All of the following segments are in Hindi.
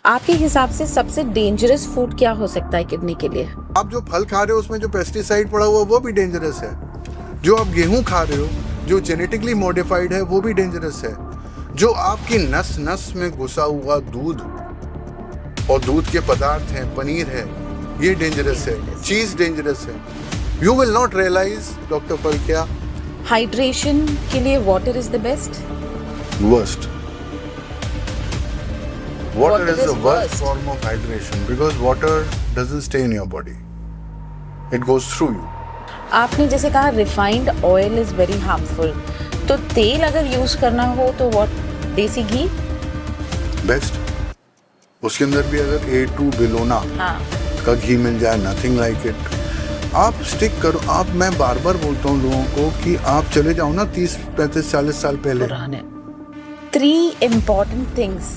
आपके हिसाब से सबसे डेंजरस फूड क्या हो सकता है किडनी के लिए? आप जो फल खा रहे हो उसमें जो पेस्टिसाइड पड़ा हुआ है वो भी डेंजरस है। जो आप गेहूं खा रहे हो जो जेनेटिकली मॉडिफाइड है वो भी डेंजरस है। जो आपकी नस नस में घुसा हुआ दूध और दूध के पदार्थ हैं, पनीर है, ये डेंजरस है। चीज डेंजरस है। You will not realise doctor Falkia. Hydration के लिए water is the best? Worst water is the worst worst form of hydration because water doesn't stay in your body, it goes through you. आपने जैसे कहा refined oil is very harmful, तो तेल अगर यूज करना हो तो व्हाट? देसी घी बेस्ट। उसके अंदर भी अगर A2 बिलोना का घी मिल जाए, नथिंग लाइक इट। आप स्टिक करो। आप, मैं बार बार बोलता हूँ लोगों को कि आप चले जाओ ना 30, 35, 40 साल पहले। 3 important things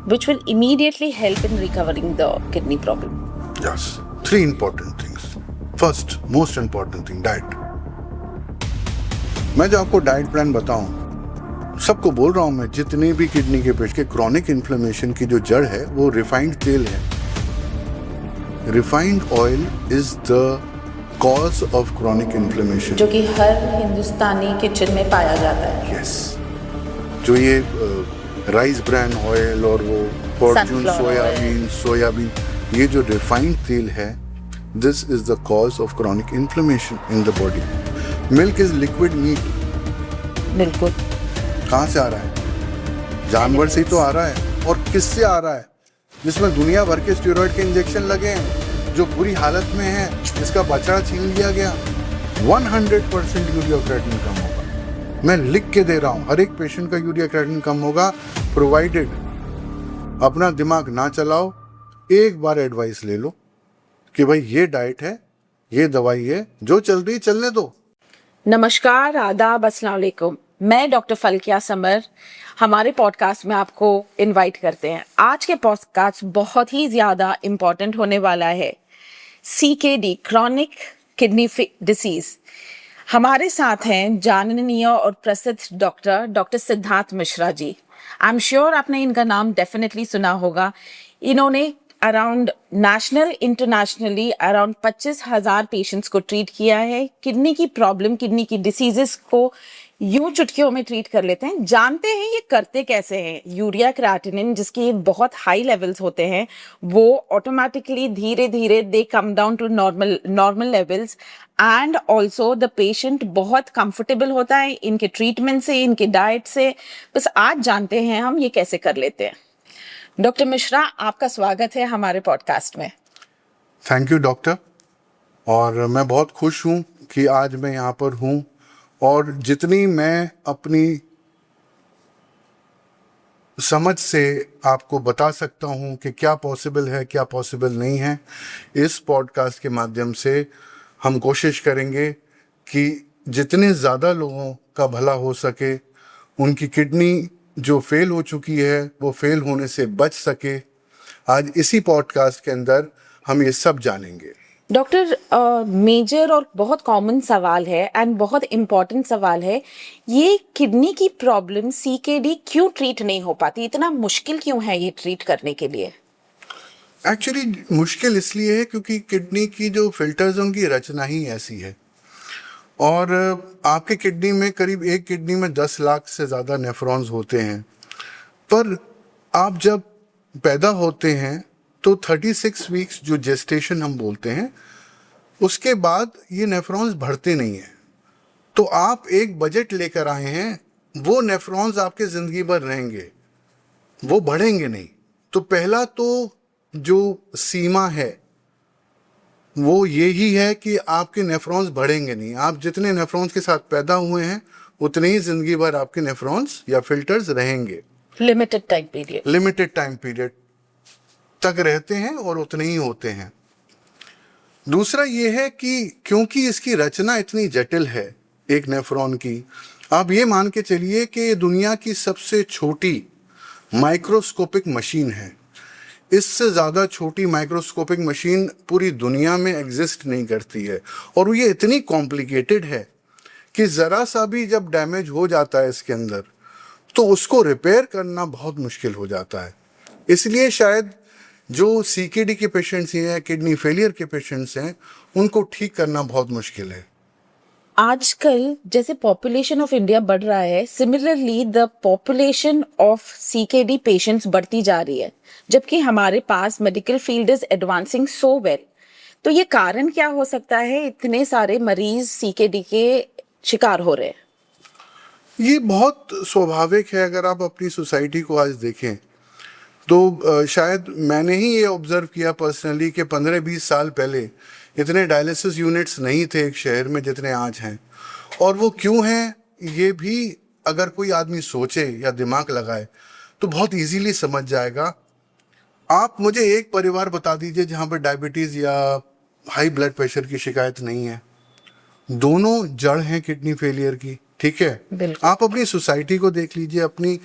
which will immediately help in recovering the kidney problem. Yes, 3 important things. First, most important thing, diet. मैं जो आपको डाइट प्लान बताऊं, सबको बोल रहा हूं मैं, जितने भी किडनी के पेशेंट के क्रॉनिक इन्फ्लेमेशन की जो जड़ है वो रिफाइंड तेल है। Refined oil is the cause of chronic inflammation, जो कि हर हिंदुस्तानी किचन में पाया जाता है। यस। जो ये राइस ब्रान ऑयल और वो फॉर्च्यून सोयाबीन, ये जो रिफाइंड तेल है, this is the cause of chronic inflammation in the body. Milk is liquid meat. बिल्कुल। कहाँ से आ रहा है? जानवर से ही तो आ रहा है। और किससे आ रहा है? जिसमें दुनिया भर के स्टेरॉइड के इंजेक्शन लगे हैं, जो बुरी हालत में है, जिसका बछड़ा छीन लिया गया। 100% यूरिया क्रिएटिनिन कम होगा। मैं लिख के दे रहा हूं, हर एक पेशेंट का यूरिया क्रिएटिनिन कम होगा, प्रोवाइडेड अपना दिमाग ना चलाओ। एक बार एडवाइस ले लो कि भाई ये डाइट है, ये दवाई है, जो चल रही चलने दो। नमस्कार, आदाब, अस्सलाम वालेकुम। मैं डॉक्टर फलकिया समर हमारे पॉडकास्ट में आपको इनवाइट करते हैं। आज के पॉडकास्ट बहुत ही ज़्यादा इम्पॉर्टेंट होने वाला है। CKD, chronic kidney disease. हमारे साथ हैं जाननीय और प्रसिद्ध doctor Siddharth Mishra ji. I am sure आपने इनका नाम डेफिनेटली सुना होगा। इन्होंने around national internationally around 25,000 patients को ट्रीट किया है। किडनी की प्रॉब्लम, किडनी की डिसीजेस को यूं चुटकियों में ट्रीट कर लेते हैं। जानते हैं ये करते कैसे हैं। यूरिया क्रिएटिनिन जिसके बहुत हाई लेवल्स होते हैं, वो ऑटोमेटिकली धीरे धीरे they come down to normal levels, and also the patient बहुत कंफर्टेबल होता है इनके ट्रीटमेंट से, इनके डाइट से। बस आज जानते हैं हम ये कैसे कर लेते हैं। डॉक्टर मिश्रा, आपका स्वागत है हमारे पॉडकास्ट में। Thank you doctor. और मैं बहुत खुश हूँ कि आज मैं यहाँ पर हूँ, और जितनी मैं अपनी समझ से आपको बता सकता हूँ कि क्या पॉसिबल है, क्या पॉसिबल नहीं है, इस पॉडकास्ट के माध्यम से हम कोशिश करेंगे कि जितने ज़्यादा लोगों का भला हो सके, उनकी किडनी जो फेल हो चुकी है वो फेल होने से बच सके। आज इसी पॉडकास्ट के अंदर हम ये सब जानेंगे। डॉक्टर, मेजर और बहुत कॉमन सवाल है एंड बहुत इम्पोर्टेंट सवाल है, ये किडनी की प्रॉब्लम CKD क्यों ट्रीट नहीं हो पाती? इतना मुश्किल क्यों है ये ट्रीट करने के लिए? एक्चुअली मुश्किल इसलिए है क्योंकि किडनी की जो फिल्टर्स, उनकी रचना ही ऐसी है। और आपके किडनी में करीब एक किडनी में 10 लाख से ज़्यादा नेफ्रॉन्स होते हैं। पर आप जब पैदा होते हैं तो 36 वीक्स जो जेस्टेशन हम बोलते हैं, उसके बाद ये नेफ्रॉन्स बढ़ते नहीं हैं। तो आप एक बजट लेकर आए हैं, वो नेफ्रॉन्स आपके ज़िंदगी भर रहेंगे, वो बढ़ेंगे नहीं। तो पहला तो जो सीमा है वो यही है कि आपके नेफ्रॉन्स बढ़ेंगे नहीं। आप जितने नेफ्रॉन्स के साथ पैदा हुए हैं उतने ही जिंदगी भर आपके नेफ्रॉन्स या फिल्टर्स रहेंगे। लिमिटेड टाइम पीरियड तक रहते हैं और उतने ही होते हैं। दूसरा ये है कि क्योंकि इसकी रचना इतनी जटिल है एक नेफ्रॉन की, आप ये मान के चलिए कि दुनिया की सबसे छोटी माइक्रोस्कोपिक मशीन है। इससे ज़्यादा छोटी माइक्रोस्कोपिक मशीन पूरी दुनिया में एग्जिस्ट नहीं करती है। और ये इतनी कॉम्प्लिकेटेड है कि ज़रा सा भी जब डैमेज हो जाता है इसके अंदर, तो उसको रिपेयर करना बहुत मुश्किल हो जाता है। इसलिए शायद जो सीकेडी के पेशेंट्स हैं, किडनी फेलियर के पेशेंट्स हैं, उनको ठीक करना बहुत मुश्किल है। आजकल जैसे पॉपुलेशन ऑफ इंडिया बढ़ रहा है, similarly the population of CKD patients बढ़ती जा रही है, जबकि हमारे पास medical field is advancing so well. तो ये कारण क्या हो सकता है इतने सारे मरीज सीकेडी के शिकार हो रहे हैं? ये बहुत स्वाभाविक है। अगर आप अपनी सोसाइटी को आज देखें तो शायद मैंने ही ये ऑब्जर्व किया पर्सनली कि 15-20 साल पहले इतने डायलिसिस यूनिट्स नहीं थे एक शहर में जितने आज हैं। और वो क्यों हैं, ये भी अगर कोई आदमी सोचे या दिमाग लगाए तो बहुत इजीली समझ जाएगा। आप मुझे एक परिवार बता दीजिए जहाँ पर डायबिटीज़ या हाई ब्लड प्रेशर की शिकायत नहीं है। दोनों जड़ हैं किडनी फेलियर की, ठीक है। बिल्कुल। आप अपनी सोसाइटी को देख लीजिए, अपनी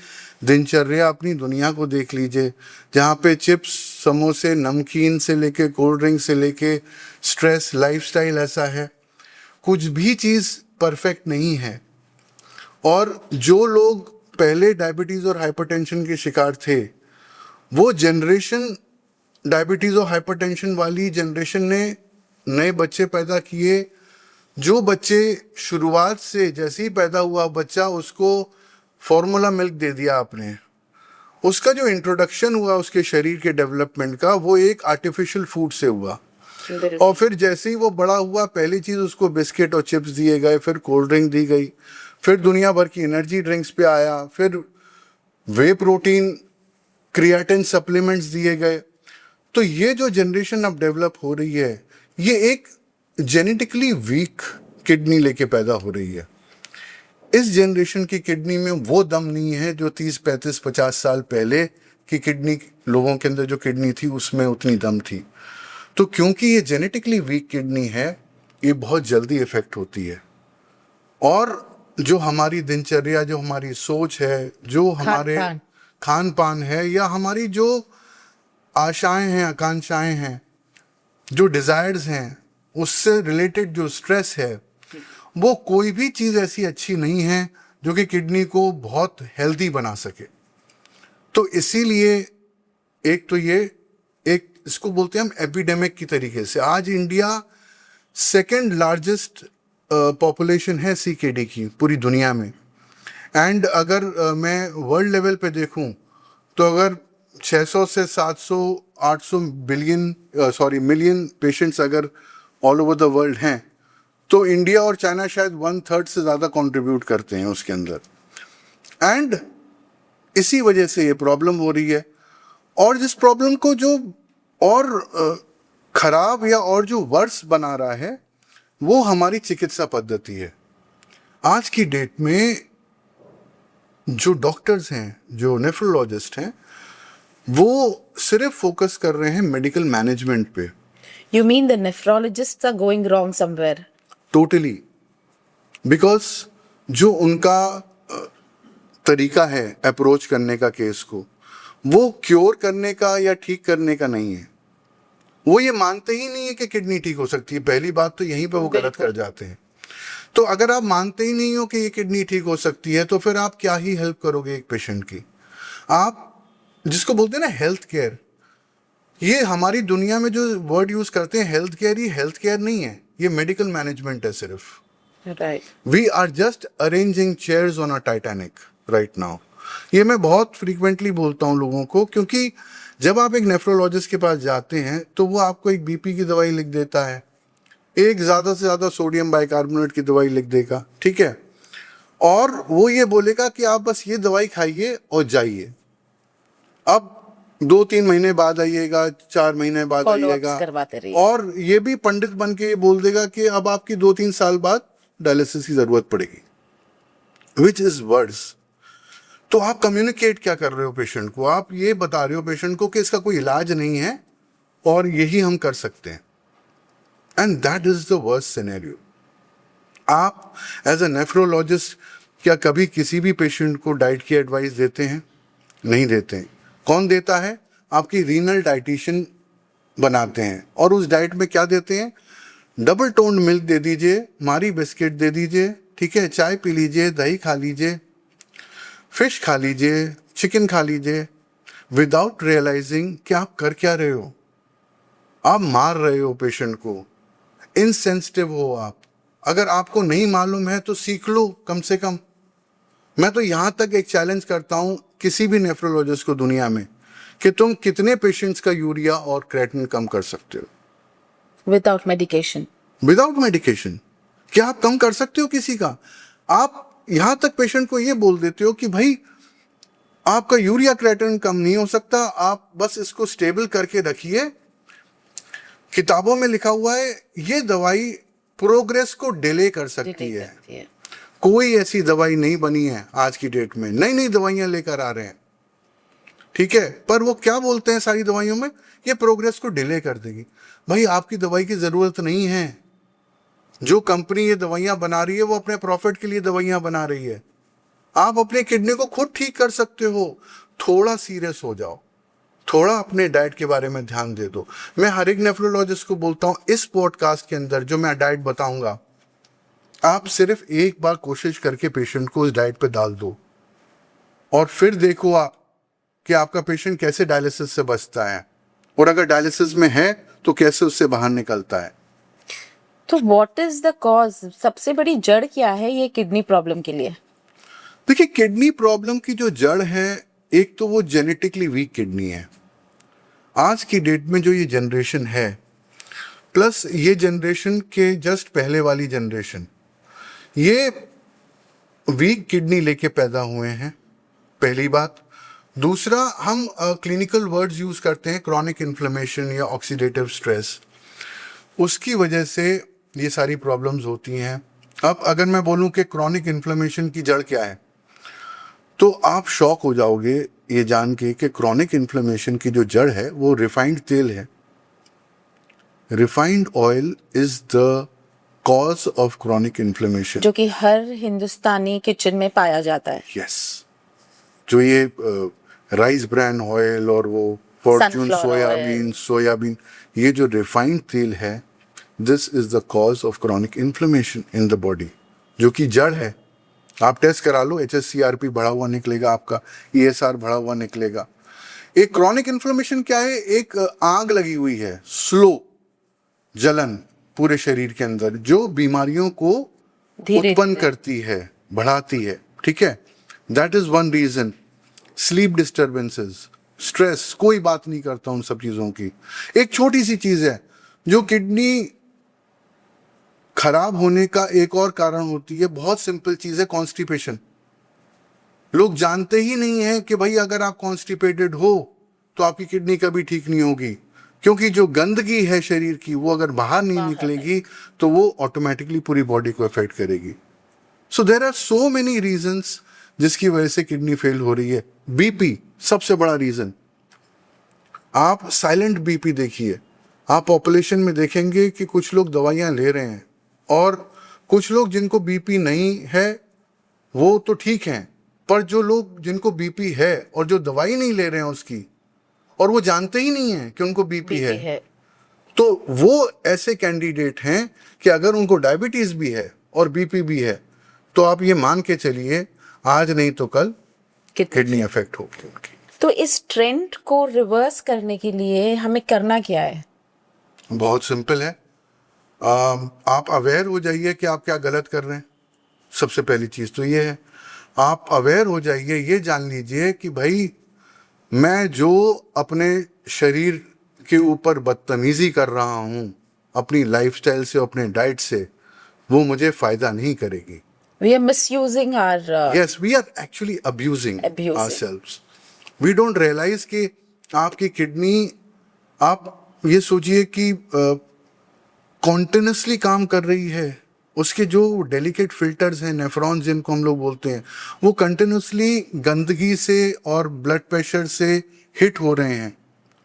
दिनचर्या, अपनी दुनिया को देख लीजिए, जहाँ पे चिप्स, समोसे, नमकीन से लेके कोल्ड ड्रिंक से लेके स्ट्रेस, लाइफस्टाइल ऐसा है, कुछ भी चीज़ परफेक्ट नहीं है। और जो लोग पहले डायबिटीज़ और हाइपरटेंशन के शिकार थे, वो जनरेशन डायबिटीज़ और हाइपरटेंशन वाली जनरेशन ने नए बच्चे पैदा किए। जो बच्चे शुरुआत से जैसे ही पैदा हुआ बच्चा, उसको फॉर्मूला मिल्क दे दिया आपने, उसका जो इंट्रोडक्शन हुआ उसके शरीर के डेवलपमेंट का, वो एक आर्टिफिशियल फूड से हुआ। और फिर जैसे ही वो बड़ा हुआ, पहली चीज़ उसको बिस्किट और चिप्स दिए गए, फिर कोल्ड ड्रिंक दी गई, फिर दुनिया भर की एनर्जी ड्रिंक्स पे आया, फिर वे प्रोटीन, क्रिएटिन सप्लीमेंट्स दिए गए। तो ये जो जनरेशन अब डेवलप हो रही है, ये एक जेनेटिकली वीक किडनी लेके पैदा हो रही है। इस जनरेशन की किडनी में वो दम नहीं है जो 30, 35, 50 साल पहले की किडनी लोगों के अंदर जो किडनी थी उसमें उतनी दम थी। तो क्योंकि ये जेनेटिकली वीक किडनी है, ये बहुत जल्दी इफेक्ट होती है। और जो हमारी दिनचर्या, जो हमारी सोच है, जो हमारे खान पान है, या हमारी जो आशाएं हैं, आकांक्षाएं हैं, जो डिजायर्स हैं, उससे रिलेटेड जो स्ट्रेस है, वो कोई भी चीज़ ऐसी अच्छी नहीं है जो कि किडनी को बहुत हेल्दी बना सके। तो इसीलिए एक तो ये एक इसको बोलते हैं हम एपिडेमिक की तरीके से। आज इंडिया सेकंड लार्जेस्ट पॉपुलेशन है सीकेडी की पूरी दुनिया में। एंड अगर मैं वर्ल्ड लेवल पे देखूं तो अगर 600 से 700 800 मिलियन पेशेंट्स अगर ऑल ओवर द वर्ल्ड हैं, तो इंडिया और चाइना शायद 1/3 से ज़्यादा कंट्रीब्यूट करते हैं उसके अंदर। एंड इसी वजह से ये प्रॉब्लम हो रही है। और जिस प्रॉब्लम को जो और खराब या और जो वर्स बना रहा है, वो हमारी चिकित्सा पद्धति है। आज की डेट में जो डॉक्टर्स हैं, जो नेफ्रोलॉजिस्ट हैं, वो सिर्फ फोकस कर रहे हैं मेडिकल मैनेजमेंट पे। You mean the nephrologists are going wrong somewhere? Totally. Because जो उनका तरीका है अप्रोच करने का केस को, वो क्योर करने का या ठीक करने का नहीं है। वो ये मानते ही नहीं है कि किडनी ठीक हो सकती है। पहली बात तो यहीं पे वो गलत कर जाते हैं। तो अगर आप मानते ही नहीं हो कि ये किडनी ठीक हो सकती है, तो फिर आप क्या ही हेल्प करोगे एक पेशेंट की। आप जिसको बोलते हैं ना हेल्थ केयर, ये हमारी दुनिया में जो वर्ड यूज करते हैं हेल्थ केयर, ये हेल्थ केयर नहीं है, ये मेडिकल मैनेजमेंट है सिर्फ। Right. We are just arranging chairs on a Titanic right now. ये मैं बहुत फ्रीक्वेंटली बोलता हूँ लोगों को, क्योंकि जब आप एक नेफ्रोलॉजिस्ट के पास जाते हैं तो वो आपको एक बीपी की दवाई लिख देता है, एक ज़्यादा से ज़्यादा सोडियम बाइकार्बोनेट की दवाई लिख देगा, ठीक है, और वो ये बोलेगा कि आप बस ये दवाई खाइए और जाइए। अब 2-3 महीने बाद आइएगा, 4 महीने बाद आइएगा, करवाते रहिए। और ये भी पंडित बन के ये बोल देगा कि अब आपकी 2-3 साल बाद डायलिसिस की जरूरत पड़ेगी, विच इज वर्स। तो आप कम्युनिकेट क्या कर रहे हो पेशेंट को? आप ये बता रहे हो पेशेंट को कि इसका कोई इलाज नहीं है और यही हम कर सकते हैं। And that is the worst scenario. आप एज अ नेफ्रोलॉजिस्ट क्या कभी किसी भी पेशेंट को डाइट की एडवाइस देते हैं? नहीं देते हैं। कौन देता है? आपकी रीनल डाइटिशियन बनाते हैं। और उस डाइट में क्या देते हैं? डबल टोन्ड मिल्क दे दीजिए, मारी बिस्किट दे दीजिए, ठीक है, चाय पी लीजिए, दही खा लीजिए, फिश खा लीजिए, चिकन खा लीजिए, विदाउट रियलाइजिंग कि आप कर क्या रहे हो। आप मार रहे हो पेशेंट को, इनसेंसिटिव हो आप। अगर आपको नहीं मालूम है तो सीख लो कम से कम। मैं तो यहाँ तक एक चैलेंज करता हूँ किसी भी नेफ्रोलॉजिस्ट को दुनिया में कि तुम कितने पेशेंट्स का यूरिया और क्रेटिनिन कम कर सकते हो विदाउट मेडिकेशन? Without medication. क्या आप कम कर सकते हो किसी का? आप यहाँ तक पेशेंट को ये बोल देते हो कि भाई आपका यूरिया क्रेटिनिन कम नहीं हो सकता, आप बस इसको स्टेबल करके रखिए। किताबों में लिखा हुआ है ये दवाई प्रोग्रेस को डिले कर सकती है। कोई ऐसी दवाई नहीं बनी है आज की डेट में, नई नई दवाइयां लेकर आ रहे हैं, ठीक है, पर वो क्या बोलते हैं सारी दवाइयों में, ये प्रोग्रेस को डिले कर देगी। भाई आपकी दवाई की जरूरत नहीं है। जो कंपनी ये दवाइयां बना रही है वो अपने प्रॉफिट के लिए दवाइयां बना रही है। आप अपने किडनी को खुद ठीक कर सकते हो। थोड़ा सीरियस हो जाओ, थोड़ा अपने डाइट के बारे में ध्यान दे दो। मैं हर एक नेफ्रोलॉजिस्ट को बोलता हूँ इस पॉडकास्ट के अंदर जो मैं डाइट बताऊंगा, आप सिर्फ एक बार कोशिश करके पेशेंट को इस डाइट पे डाल दो और फिर देखो आप कि आपका पेशेंट कैसे डायलिसिस से बचता है, और अगर डायलिसिस में है तो कैसे उससे बाहर निकलता है। तो व्हाट इज द कॉज? सबसे बड़ी जड़ क्या है ये किडनी प्रॉब्लम के लिए? देखिए, किडनी प्रॉब्लम की जो जड़ है, एक तो वो जेनेटिकली वीक किडनी है। आज की डेट में जो ये जनरेशन है, प्लस ये जनरेशन के जस्ट पहले वाली जनरेशन, ये वीक किडनी लेके पैदा हुए हैं, पहली बात। दूसरा, हम क्लिनिकल वर्ड्स यूज करते हैं क्रॉनिक इन्फ्लेमेशन या ऑक्सीडेटिव स्ट्रेस, उसकी वजह से ये सारी प्रॉब्लम्स होती हैं। अब अगर मैं बोलूं कि क्रॉनिक इन्फ्लेमेशन की जड़ क्या है, तो आप शॉक हो जाओगे ये जान के कि क्रॉनिक इन्फ्लेमेशन की जो जड़ है वो रिफाइंड तेल है। Refined oil is the cause of chronic inflammation, जो कि हर हिंदुस्तानी किचन में पाया जाता है। यस। जो ये राइस ब्रान ऑयल और वो फॉर्च्यून Sunflower सोयाबीन, ये जो रिफाइंड तेल है, this is the cause of chronic inflammation in the body, जो कि जड़ है। आप टेस्ट करा लो, HSCRP बढ़ा हुआ निकलेगा, आपका ESR बढ़ा हुआ निकलेगा। एक क्रॉनिक इन्फ्लेमेशन क्या है? एक आग लगी हुई है, स्लो जलन पूरे शरीर के अंदर, जो बीमारियों को उत्पन्न करती है, बढ़ाती है, ठीक है। That is one reason. Sleep disturbances, stress, कोई बात नहीं करता उन सब चीजों की। एक छोटी सी चीज है जो किडनी खराब होने का एक और कारण होती है, बहुत सिंपल चीज है, कॉन्स्टिपेशन। लोग जानते ही नहीं है कि भाई अगर आप कॉन्स्टिपेटेड हो तो आपकी किडनी कभी ठीक नहीं होगी, क्योंकि जो गंदगी है शरीर की वो अगर बाहर नहीं निकलेगी तो वो ऑटोमेटिकली पूरी बॉडी को अफेक्ट करेगी। So there are so many reasons जिसकी वजह से किडनी फेल हो रही है। बीपी सबसे बड़ा रीजन। आप साइलेंट बीपी देखिए, आप पॉपुलेशन में देखेंगे कि कुछ लोग दवाइयां ले रहे हैं और कुछ लोग जिनको बीपी नहीं है वो तो ठीक हैं, पर जो लोग जिनको बीपी है और जो दवाई नहीं ले रहे हैं उसकी, और वो जानते ही नहीं है कि उनको बीपी है, तो वो ऐसे कैंडिडेट हैं कि अगर उनको डायबिटीज भी है और बीपी भी है तो आप ये मान के चलिए आज नहीं तो कल किडनी अफेक्ट होगी उनकी। तो इस ट्रेंड को रिवर्स करने के लिए हमें करना क्या है? बहुत सिंपल है। आप अवेयर हो जाइए कि आप क्या गलत कर रहे हैं। सबसे पहली चीज तो ये है, आप अवेयर हो जाइए, ये जान लीजिए कि भाई मैं जो अपने शरीर के ऊपर बदतमीजी कर रहा हूँ अपनी लाइफस्टाइल से, अपने डाइट से, वो मुझे फायदा नहीं करेगी। We are misusing our Yes, we are actually abusing ourselves. We don't realize कि आपकी किडनी, आप ये सोचिए कि कॉन्टिन्यूसली काम कर रही है। उसके जो डेलिकेट फिल्टर्स हैं, नेफ्रॉन्स जिनको हम लोग बोलते हैं, वो कंटिन्यूसली गंदगी से और ब्लड प्रेशर से हिट हो रहे हैं,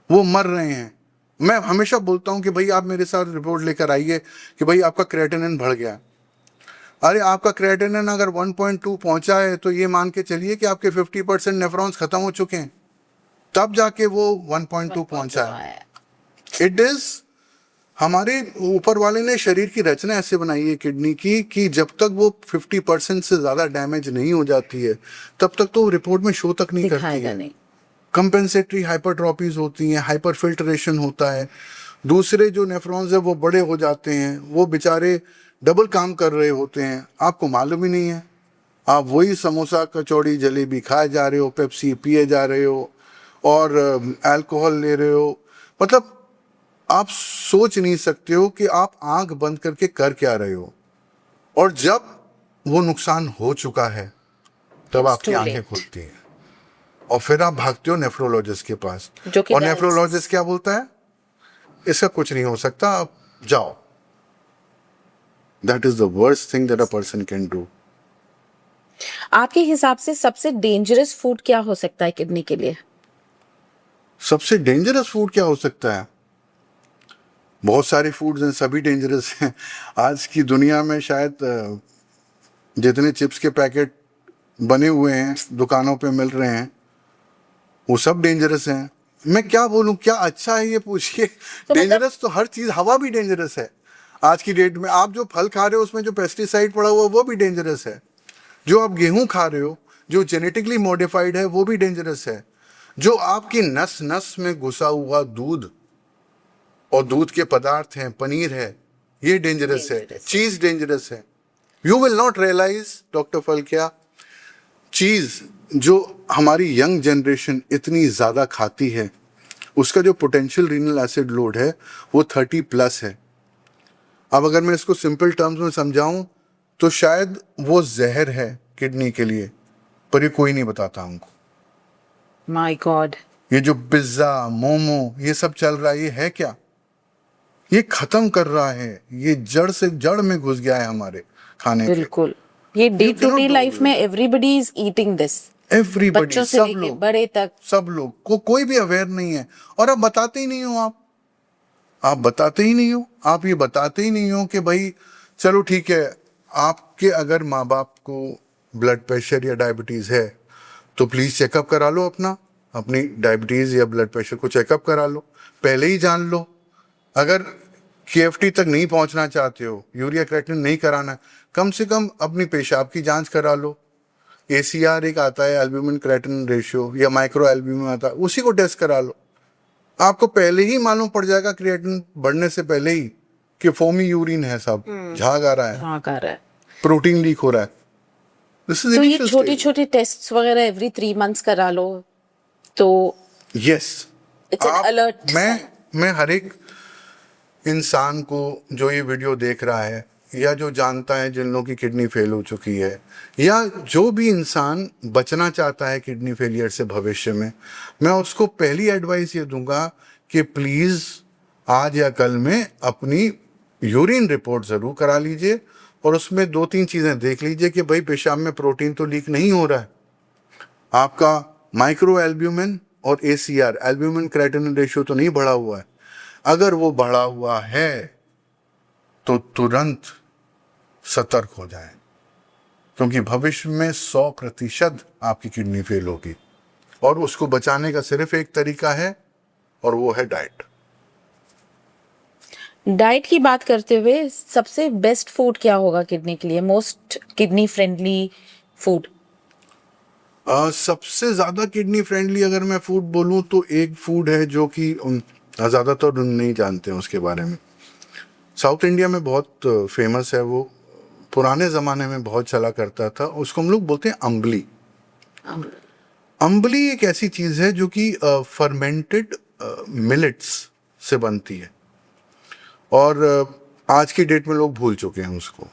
वो मर रहे हैं। मैं हमेशा बोलता हूँ कि भाई आप मेरे साथ रिपोर्ट लेकर आइए कि भाई आपका क्रेटिनिन बढ़ गया। अरे आपका क्रेटिनिन अगर 1.2 पहुंचा है तो ये मान के चलिए कि आपके 50% नेफ्रॉन्स खत्म हो चुके हैं, तब जाके वो 1.2 पहुंचा है। इट इज, हमारे ऊपर वाले ने शरीर की रचना ऐसे बनाई है किडनी की कि जब तक वो 50% से ज्यादा डैमेज नहीं हो जाती है तब तक तो रिपोर्ट में शो तक नहीं करती है। कंपेंसेटरी हाइपरट्रॉपीज होती हैं, हाइपर फिल्ट्रेशन होता है, दूसरे जो नेफ्रॉन्स है वो बड़े हो जाते हैं, वो बेचारे डबल काम कर रहे होते हैं, आपको मालूम ही नहीं है। आप वही समोसा कचौड़ी जलेबी खाए जा रहे हो, पेप्सी पिए जा रहे हो और अल्कोहल ले रहे हो। मतलब आप सोच नहीं सकते हो कि आप आंख बंद करके कर क्या रहे हो, और जब वो नुकसान हो चुका है तब It's आपकी too आंखें late. खुलती हैं और फिर आप भागते हो नेफ्रोलॉजिस्ट के पास, जो कि और dialysis. नेफ्रोलॉजिस्ट क्या बोलता है? इसका कुछ नहीं हो सकता, आप जाओ। That is the worst thing that a person can do. आपके हिसाब से सबसे डेंजरस फूड क्या हो सकता है किडनी के लिए? सबसे डेंजरस फूड क्या हो सकता है? बहुत सारे फूड्स हैं, सभी डेंजरस हैं। आज की दुनिया में शायद जितने चिप्स के पैकेट बने हुए हैं दुकानों पे मिल रहे हैं वो सब डेंजरस हैं। मैं क्या बोलूं, क्या अच्छा है ये पूछिए। डेंजरस तो हर चीज, हवा भी डेंजरस है आज की डेट में। आप जो फल खा रहे हो उसमें जो पेस्टिसाइड पड़ा हुआ है वो भी डेंजरस है। जो आप गेहूं खा रहे हो जो जेनेटिकली मॉडिफाइड है वो भी डेंजरस है। जो आपकी नस नस में घुसा हुआ दूध और दूध के पदार्थ हैं, पनीर है, ये डेंजरस है। Dangerous. चीज डेंजरस है। You will not realise doctor Falkia, चीज जो हमारी यंग जनरेशन इतनी ज्यादा खाती है उसका जो पोटेंशियल रीनल एसिड लोड है वो 30+ है। अब अगर मैं इसको सिंपल टर्म्स में समझाऊं तो शायद वो जहर है किडनी के लिए, पर ये कोई नहीं बताता हमको। माय गॉड, ये जो पिज्जा मोमो ये सब चल रहा है, ये है क्या? ये खत्म कर रहा है, ये जड़ से जड़ में घुस गया है हमारे खाने के। बिल्कुल। ये day You to cannot day do life it. में everybody is eating this, everybody, बच्चों से सब लेके लोग, बड़े तक। सब लोग को कोई भी अवेयर नहीं है। और आप बताते ही नहीं हो, आप बताते ही नहीं हो, आप ये बताते ही नहीं हो कि भाई चलो ठीक है, आपके अगर माँ बाप को ब्लड प्रेशर या डायबिटीज है तो प्लीज चेकअप करा लो अपनी डायबिटीज या ब्लड प्रेशर को चेकअप करा लो, पहले ही जान लो। अगर KFT तक नहीं पहुंचना चाहते हो, यूरिया क्रेटिनिन नहीं कराना, कम से कम अपनी पेशाब की जांच करा लो। ACR एक आता है, एल्ब्यूमिन क्रेटिनिन रेशियो, या माइक्रो एल्ब्यूमिन आता है, उसी को टेस्ट करा लो। आपको पहले ही मालूम पड़ जाएगा क्रिएटिनिन बढ़ने से पहले ही कि फोमी यूरिन है, सब झाग आ रहा है, हाँ कर रहा है। प्रोटीन लीक हो रहा है। दिस इज तो ये इनिशियल छोटी स्टेज। छोटी टेस्ट वगैरह एवरी 3 मंथ्स करा लो तो यस, इट्स एन अलर्ट। मैं हर एक इंसान को जो ये वीडियो देख रहा है या जो जानता है जिन लोगों की किडनी फेल हो चुकी है, या जो भी इंसान बचना चाहता है किडनी फेलियर से भविष्य में, मैं उसको पहली एडवाइस ये दूंगा कि प्लीज़ आज या कल में अपनी यूरिन रिपोर्ट ज़रूर करा लीजिए और उसमें 2-3 चीज़ें देख लीजिए कि भाई पेशाब में प्रोटीन तो लीक नहीं हो रहा है, आपका माइक्रो एल्ब्यूमिन और ACR एल्ब्यूमिन क्रेटिनिन रेशियो तो नहीं बढ़ा हुआ है। अगर वो बढ़ा हुआ है तो तुरंत सतर्क हो जाएं, क्योंकि भविष्य में 100% आपकी किडनी फेल होगी और उसको बचाने का सिर्फ एक तरीका है और वो है डाइट। डाइट की बात करते हुए सबसे बेस्ट फूड क्या होगा किडनी के लिए, मोस्ट किडनी फ्रेंडली फूड? सबसे ज़्यादा किडनी फ्रेंडली अगर मैं फूड बोलूँ तो एक फूड है जो कि ज़्यादातर तो नहीं जानते हैं उसके बारे में। साउथ इंडिया में बहुत फेमस है, वो पुराने ज़माने में बहुत चला करता था, उसको हम लोग बोलते हैं अम्बली। अम्बली एक ऐसी चीज़ है जो कि फर्मेंटेड मिलेट्स से बनती है और आज की डेट में लोग भूल चुके हैं उसको।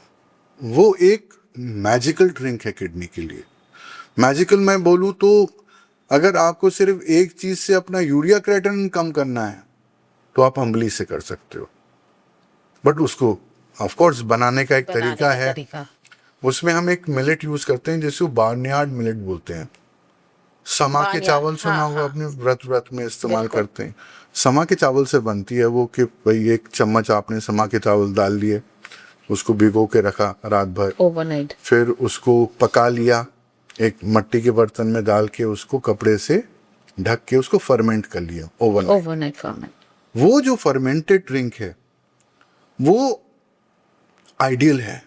वो एक मैजिकल ड्रिंक है किडनी के लिए। मैजिकल मैं बोलूँ तो अगर आपको सिर्फ एक चीज़ से अपना यूरिया क्रेटिनिन कम करना है तो आप अम्बली से कर सकते हो, बट उसको ऑफ कोर्स बनाने का एक तरीका है। उसमें हम एक मिलेट यूज करते हैं जिसको बार्नयार्ड मिलेट बोलते हैं। समा के बार्नयार्ड, चावल सुना हाँ, होगा, हाँ। अपने व्रत में इस्तेमाल बिल्कुल। करते हैं। समा के चावल से बनती है वो, कि भाई 1 चम्मच आपने समा के चावल डाल लिए, उसको भिगो के रखा रात भर, ओवरनाइट। फिर उसको पका लिया, एक मट्टी के बर्तन में डाल के उसको कपड़े से ढक के उसको फर्मेंट कर लिया ओवरनाइट फर्मेंट। वो जो फर्मेंटेड ड्रिंक है वो आइडियल है,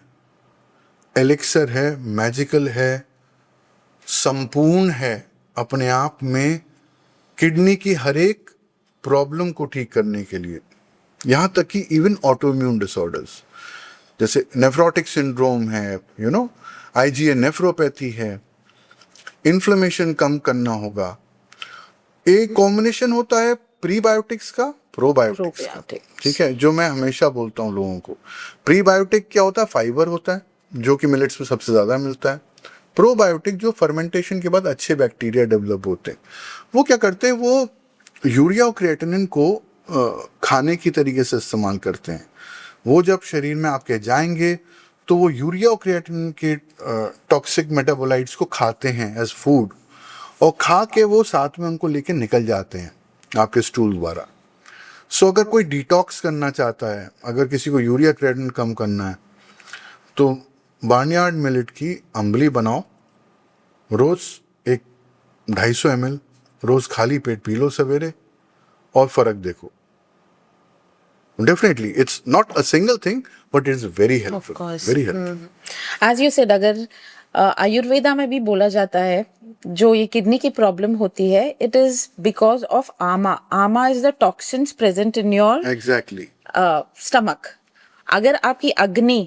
एलिक्सर है, मैजिकल है, संपूर्ण है, अपने आप में किडनी की हर एक प्रॉब्लम को ठीक करने के लिए, यहाँ तक कि इवन ऑटोइम्यून डिसऑर्डर्स जैसे नेफ्रोटिक सिंड्रोम है, आईजीए नेफ्रोपैथी है, इन्फ्लेमेशन कम करना होगा। एक कॉम्बिनेशन होता है प्रीबायोटिक्स का, प्रोबायोटिक्स का, ठीक है, जो मैं हमेशा बोलता हूँ लोगों को। प्रीबायोटिक क्या होता है? फाइबर होता है जो कि मिलेट्स में सबसे ज़्यादा मिलता है। प्रोबायोटिक जो फर्मेंटेशन के बाद अच्छे बैक्टीरिया डेवलप होते हैं, वो क्या करते हैं, वो यूरिया और क्रिएटिनिन को खाने की तरीके से इस्तेमाल करते हैं। वो जब शरीर में आपके जाएंगे तो वो यूरिया और क्रिएटिनिन के टॉक्सिक मेटाबोलाइट्स को खाते हैं एज फूड, और खा के वो साथ में उनको लेके निकल जाते हैं आपके स्टूल द्वारा। सो अगर कोई डिटॉक्स करना चाहता है, अगर किसी को यूरिया क्रिएटिनिन कम करना है, तो बार्नयार्ड मिलेट की अम्बली बनाओ, रोज 250 ml रोज खाली पेट पी लो सवेरे, और फर्क देखो। Definitely, it's not a single thing, but it's very helpful. Of course. Very helpful. As you said, अगर आयुर्वेदा में भी बोला जाता है जो ये किडनी की प्रॉब्लम होती है, इट इज बिकॉज ऑफ आमा। आमा is the toxins present in your Exactly. Stomach. अगर आपकी अग्नि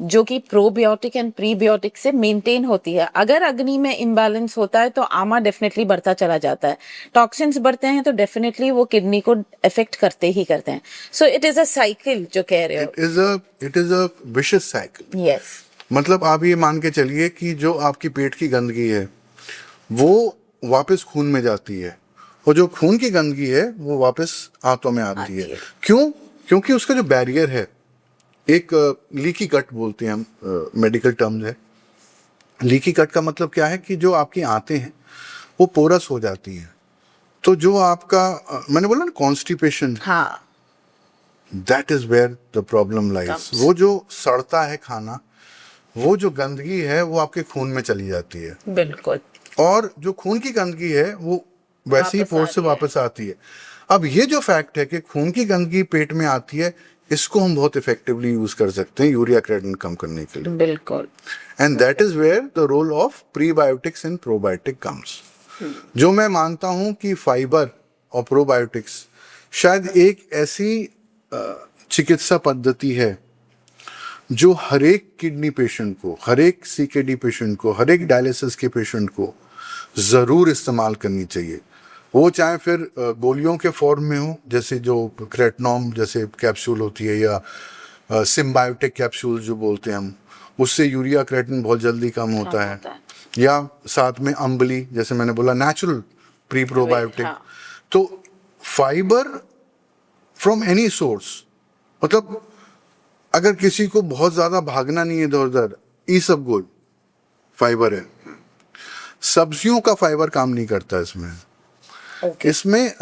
जो कि प्रोबायोटिक एंड प्रीबायोटिक से मेंटेन होती है, अगर अग्नि में इम्बैलेंस होता है तो आमा डेफिनेटली बढ़ता चला जाता है, टॉक्सिन्स बढ़ते हैं तो डेफिनेटली वो किडनी को इफेक्ट करते ही करते हैं। So it is a cycle जो कह रहे हो। It is a vicious cycle. Yes, मतलब आप ये मान के चलिए कि जो आपकी पेट की गंदगी है वो वापस खून में जाती है, और जो खून की गंदगी है वो वापस आंतों में आती है। क्यों? क्योंकि उसका जो बैरियर है, एक लीकी गट बोलते हैं हम, मेडिकल टर्म्स है। लीकी गट का मतलब क्या है कि जो आपकी आंतें हैं वो पोरस हो जाती हैं, तो जो आपका मैंने बोला ना कॉन्स्टिपेशन, हाँ, that is where the problem lies. वो जो सड़ता है खाना, वो जो गंदगी है वो आपके खून में चली जाती है, बिल्कुल। और जो खून की गंदगी है वो वैसे ही पोर से वापस आती है। अब ये जो फैक्ट है कि खून की गंदगी पेट में आती है, इसको हम बहुत इफेक्टिवली यूज कर सकते हैं यूरिया क्रिएटिनिन कम करने के लिए। बिल्कुल। And that is where the role of prebiotics and probiotic comes. जो मैं मानता हूं कि फाइबर और प्रोबायोटिक्स शायद एक ऐसी चिकित्सा पद्धति है जो हर एक किडनी पेशेंट को, हर एक सीकेडी पेशेंट को, हर एक डायलिसिस के पेशेंट को ज़रूर इस्तेमाल करनी चाहिए। वो चाहे फिर गोलियों के फॉर्म में हो, जैसे जो क्रेटनॉम जैसे कैप्सूल होती है, या सिम्बायोटिक कैप्सूल जो बोलते हैं हम, उससे यूरिया क्रिएटिनिन बहुत जल्दी कम होता है, या साथ में अम्बली जैसे मैंने बोला नेचुरल प्री प्रोबायोटिक। तो फाइबर फ्रॉम एनी सोर्स, मतलब अगर किसी को बहुत ज़्यादा भागना नहीं है इधर उधर, ईसबगोल फाइबर है। सब्जियों का फाइबर काम नहीं करता इसमें। इसमें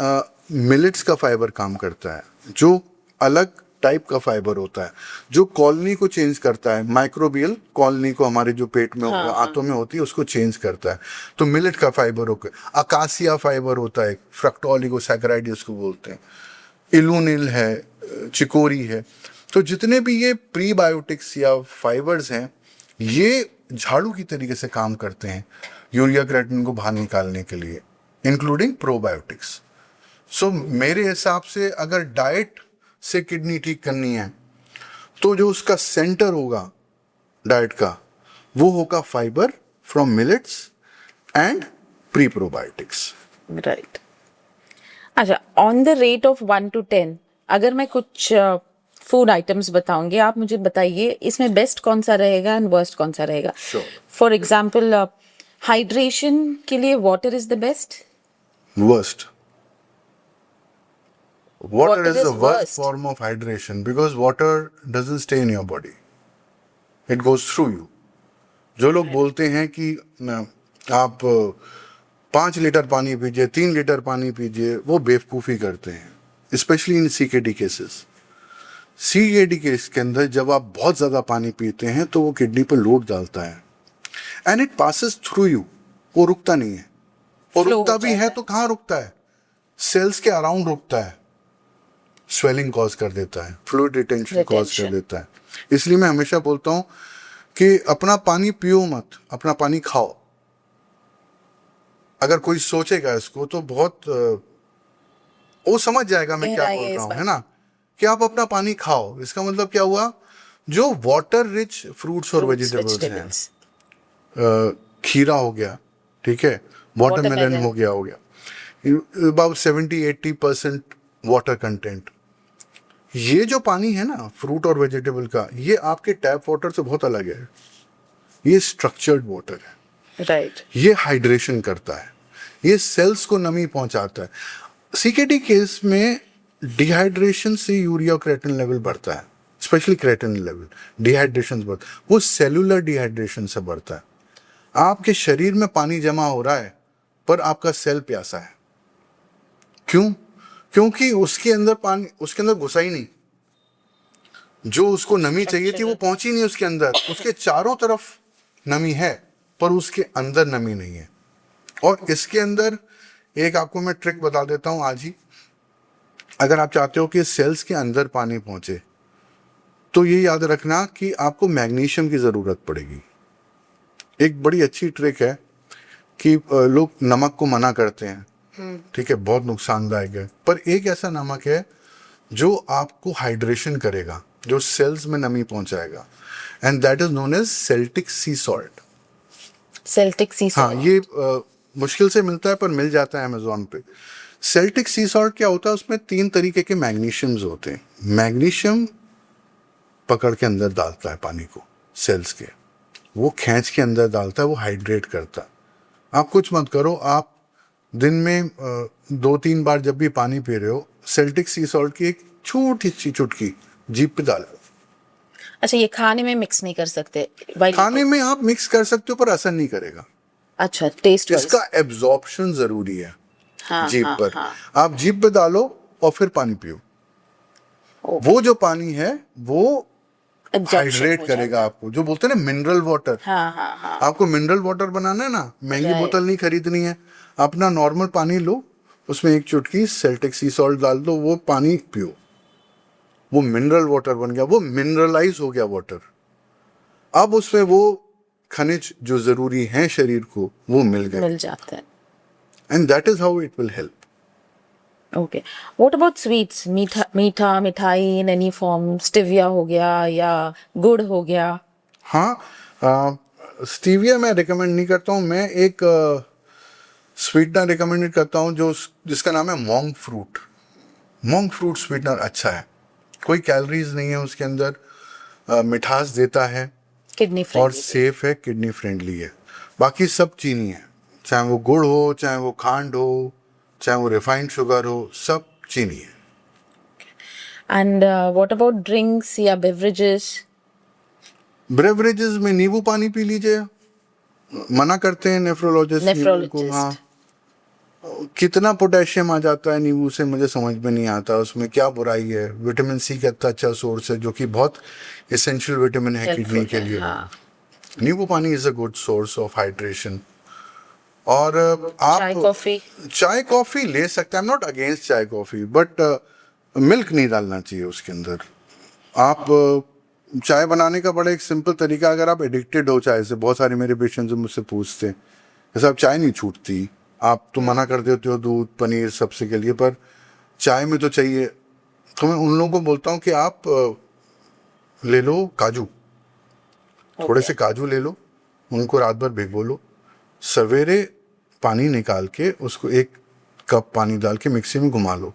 मिलेट्स का फाइबर काम करता है, जो अलग टाइप का फाइबर होता है, जो कॉलोनी को चेंज करता है, माइक्रोबियल कॉलोनी को हमारे जो पेट में आंतों में होती है उसको चेंज करता है। तो मिलेट का फाइबर होकर अकासिया फाइबर होता है, फ्रक्टोलिगोसैकेराइड जिसको बोलते हैं, इलुनिल है, चिकोरी है। तो जितने भी ये प्रीबायोटिक्स या फाइबर्स हैं, ये झाड़ू की तरीके से काम करते हैं यूरिया क्रिएटिनिन को बाहर निकालने के लिए, इंक्लूडिंग प्रोबायोटिक्स। सो मेरे हिसाब से अगर डाइट से किडनी ठीक करनी है तो जो उसका सेंटर होगा डाइट का, वो होगा fibre from millets and pre probiotics. Right. अच्छा, on the rate of 1 to 10 अगर मैं कुछ फूड आइटम्स बताऊंगी, आप मुझे बताइए इसमें बेस्ट कौन सा रहेगा एंड वर्स्ट कौन सा रहेगा। फॉर एग्जाम्पल, हाइड्रेशन के लिए water is the best. Worst. Water is is the worst worst? form of hydration because water doesn't stay in your body. It goes through you. जो लोग बोलते हैं कि आप 5 लीटर पानी पीजिए, 3 लीटर पानी पीजिए, वो बेवकूफ़ी करते हैं, specially in CKD cases. CKD case के अंदर जब आप बहुत ज़्यादा पानी पीते हैं तो वो किडनी पर लोड डालता है, and it passes through you, वो रुकता नहीं है। और रुकता भी है तो कहाँ रुकता है? सेल्स के अराउंड रुकता है, स्वेलिंग कॉज कर देता है, फ्लूइड रिटेंशन कॉज कर देता है। इसलिए मैं हमेशा बोलता हूँ कि अपना पानी पियो मत, अपना पानी खाओ। अगर कोई सोचेगा इसको तो बहुत वो समझ जाएगा मैं क्या गहराई बोल है रहा इस हूँ, है ना। कि आप अपना पानी खाओ, इसका मतलब क्या हुआ, जो वाटर रिच फ्रूट्स और वेजिटेबल्स हैं, vegetables, खीरा हो गया, ठीक है, वाटरमेलन watermelon, हो गया, अबाउट 70-80% वाटर कंटेंट। ये जो पानी है ना फ्रूट और वेजिटेबल का, ये आपके टैप वाटर से बहुत अलग है। ये स्ट्रक्चर्ड वाटर है, right? ये हाइड्रेशन करता है, ये सेल्स को नमी पहुंचाता है। सीकेडी केस में डिहाइड्रेशन से यूरिया क्रेटिन लेवल बढ़ता है, स्पेशली क्रेटिन लेवल, डिहाइड्रेशन से बढ़ता है, वो सेलुलर डिहाइड्रेशन से बढ़ता है। आपके शरीर में पानी जमा हो रहा है पर आपका सेल प्यासा है। क्यों? क्योंकि उसके अंदर पानी, उसके अंदर घुसा ही नहीं, जो उसको नमी चाहिए थी वो पहुंची नहीं उसके अंदर। उसके चारों तरफ नमी है पर उसके अंदर नमी नहीं है। और इसके अंदर एक आपको मैं ट्रिक बता देता हूं आज ही। अगर आप चाहते हो कि सेल्स के अंदर पानी पहुंचे तो ये याद रखना कि आपको मैग्नीशियम की जरूरत पड़ेगी। एक बड़ी अच्छी ट्रिक है कि लोग नमक को मना करते हैं, ठीक है, बहुत नुकसानदायक है, पर एक ऐसा नमक है जो आपको हाइड्रेशन करेगा, जो सेल्स में नमी पहुंचाएगा, and that is known as Celtic sea salt. Celtic sea हाँ, salt. ये मुश्किल से मिलता है पर मिल जाता है अमेजोन पे। सेल्टिक सी सॉल्ट क्या होता है, उसमें 3 तरीके के मैग्नीशियम्स होते हैं। मैग्नीशियम पकड़ के अंदर डालता है पानी को सेल्स के, वो खींच के अंदर डालता है, वो हाइड्रेट करता है। आप कुछ मत करो, आप दिन में 2-3 बार जब भी पानी पी रहे हो, सेल्टिक सी सॉल्ट की एक छोटी सी चुटकी जीभ पे डालो। अच्छा, ये खाने में मिक्स नहीं कर सकते? While खाने में आप मिक्स कर सकते हो पर असर नहीं करेगा। अच्छा, टेस्ट वाइज। इसका एब्जॉर्प्शन जरूरी है हाँ, जीभ हाँ, पर। हाँ. आप जीभ पे डालो और फिर पानी पियो। Okay. वो जो पानी है वो Absorption हाइड्रेट हो करेगा आपको, जो बोलते हैं ना मिनरल वाटर। हाँ, हाँ, हाँ. आपको मिनरल वाटर बनाना है ना, महंगी Right. बोतल नहीं खरीदनी है, अपना नॉर्मल पानी लो, उसमें एक चुटकी सेल्टिक सी सॉल्ट डाल दो, वो पानी पियो, वो मिनरल वाटर बन गया, वो मिनरलाइज हो गया वाटर। अब उसमें वो खनिज जो जरूरी हैं शरीर को वो मिल गए, मिल जाता है. And that is how it will help. Okay. What about sweets? मीठा मिठाई इन एनी फॉर्म, स्टिविया हो गया या गुड़ हो गया? हाँ, स्टीविया मैं रिकमेंड नहीं करता हूँ। मैं एक स्वीटनर रिकमेंड करता हूँ जो जिसका नाम है मोंग फ्रूट। मोंग फ्रूट स्वीटनर अच्छा है, कोई कैलोरीज नहीं है उसके अंदर, मिठास देता है किडनी और फ्रेंडली. सेफ है, किडनी फ्रेंडली है। बाकी सब चीनी है, चाहे वो गुड़ हो, चाहे वो खांड हो, चाहे वो रिफाइंड शुगर हो, सब चीनी है। एंड व्हाट अबाउट ड्रिंक्स या बेवरेजेस? ब्रेवरेजेस में नींबू पानी पी लीजिए, मना करते हैं नेफ्रोलॉजिस्ट नींबू को। हाँ, कितना पोटेशियम आ जाता है नींबू से मुझे समझ में नहीं आता, उसमें क्या बुराई है। विटामिन सी का इतना अच्छा सोर्स है जो कि बहुत एसेंशियल विटामिन है किडनी के लिए। हाँ. नींबू पानी is a good source of hydration. और चाय आप कॉफी? चाय कॉफी ले सकते हैं, आई एम नॉट अगेंस्ट चाय कॉफी, बट मिल्क नहीं डालना चाहिए उसके अंदर। आप चाय बनाने का बड़ा एक सिंपल तरीका, अगर आप एडिक्टेड हो चाय से, बहुत सारे मेरे पेशेंट्स मुझसे पूछते हैं जैसे आप चाय नहीं छूटती, आप तो मना कर देते हो दूध पनीर सबसे के लिए, पर चाय में तो चाहिए। तो मैं उन लोगों को बोलता हूँ कि आप ले लो काजू, थोड़े से काजू ले लो, उनको रात भर भिगो लो, सवेरे पानी निकाल के उसको 1 कप पानी डाल के मिक्सी में घुमा लो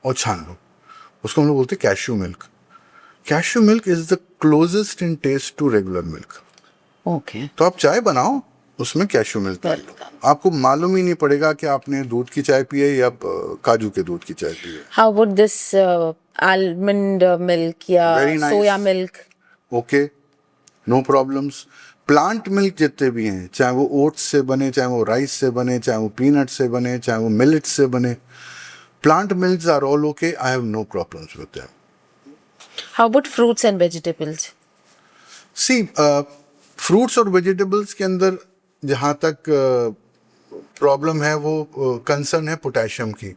और छान लो। उसको हम लोग बोलते हैं cashew milk. Cashew milk is the closest in taste to regular milk. Okay. तो आप चाय बनाओ, उसमें कैश्यू मिल्क डाल लो, आपको मालूम ही नहीं पड़ेगा कि आपने दूध की चाय पी है या काजू के दूध की चाय पी है। How about this almond milk या Very nice. Soya milk? Okay, no problems. Plant milk जितने भी हैं, चाहे वो ओट्स से बने, चाहे वो राइस से बने, चाहे वो पीनट से बने, चाहे वो मिलेट से बने, plant milks are all okay, I have no problems with them. How about fruits and vegetables? See, fruits और वेजिटेबल्स के अंदर जहाँ तक प्रॉब्लम है वो कंसर्न है पोटेशियम की,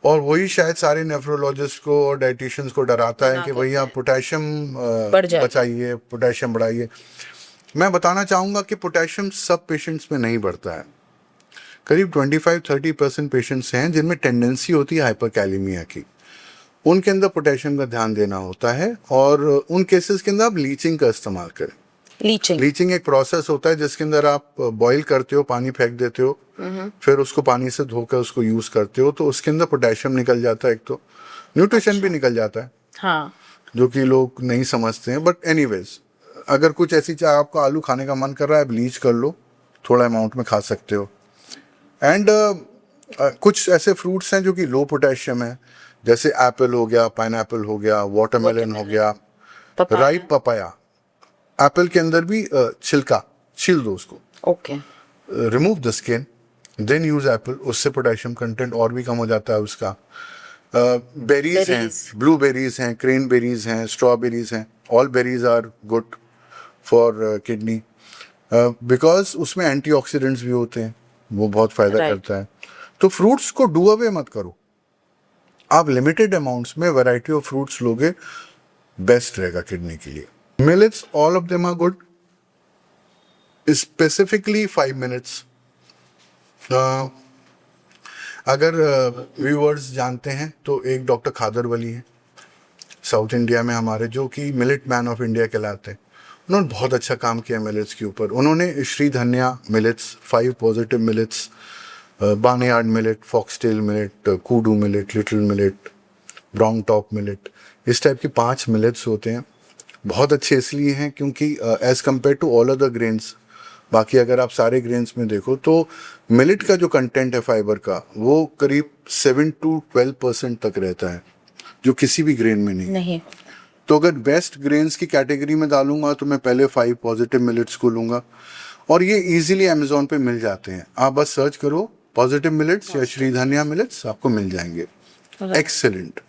और वही शायद सारे नेफ्रोलॉजिस्ट को और डाइटिशियंस को डराता है कि भैया पोटेशियम बचाइए, पोटेशियम बढ़ाइए। मैं बताना चाहूँगा कि पोटेशियम सब पेशेंट्स में नहीं बढ़ता है। करीब 25-30% पेशेंट्स हैं जिनमें टेंडेंसी होती है हाइपरकैलेमिया की, उनके अंदर पोटेशियम का ध्यान देना होता है, और उन केसेस के अंदर आप लीचिंग का इस्तेमाल करें। लीचिंग एक प्रोसेस होता है जिसके अंदर आप बॉईल करते हो, पानी फेंक देते हो, फिर उसको पानी से धोकर उसको यूज करते हो, तो उसके अंदर पोटेशियम निकल जाता है, एक तो न्यूट्रिशन भी निकल जाता है, हाँ, जो कि लोग नहीं समझते हैं। बट एनीवेज, अगर कुछ ऐसी चाहे आपको आलू खाने का मन कर रहा है, ब्लीच कर लो, थोड़ा अमाउंट में खा सकते हो। एंड कुछ ऐसे फ्रूट्स हैं जो कि लो पोटेशियम है, जैसे एप्पल हो गया, पाइनएप्पल हो गया, वाटरमेलन हो गया, राइप पपाया। एप्पल के अंदर भी छिलका छील दो उसको, okay, remove the skin, then use apple, उससे पोटेशियम कंटेंट और भी कम हो जाता है उसका। बेरीज हैं, ब्लूबेरीज हैं, क्रेनबेरीज हैं, स्ट्रॉबेरीज हैं, all berries are good for kidney, because उसमें एंटीऑक्सीडेंट्स भी होते हैं, वो बहुत फायदा करता है। तो फ्रूट्स को डू अवे मत करो, आप लिमिटेड अमाउंट्स में वैरायटी ऑफ फ्रूट्स लोगे, बेस्ट रहेगा किडनी के लिए। Millets, all of them are good, specifically 5 minutes. अगर व्यूअर्स जानते हैं तो एक डॉक्टर खादरवली हैं साउथ इंडिया में हमारे, जो कि मिलेट मैन ऑफ इंडिया कहलाते हैं। उन्होंने बहुत अच्छा काम किया मिलेट्स के ऊपर। उन्होंने Shri Dhanya millets, 5 positive millets, barnyard millet, foxtail millet, kodo millet, little millet, brown top millet, इस टाइप के 5 मिलेट्स होते हैं। बहुत अच्छे इसलिए हैं क्योंकि as compare to all other grains, बाकी अगर आप सारे ग्रेन्स में देखो तो मिलेट का जो कंटेंट है फाइबर का, वो करीब 7 to 12% तक रहता है, जो किसी भी ग्रेन में नहीं। तो अगर बेस्ट ग्रेन्स की कैटेगरी में डालूंगा तो मैं पहले 5 पॉजिटिव मिलेट्स को लूंगा, और ये इजीली अमेजोन पे मिल जाते हैं। आप बस सर्च करो पॉजिटिव मिलेट्स या श्री धनिया मिलेट्स, आपको मिल जाएंगे। एक्सेलेंट,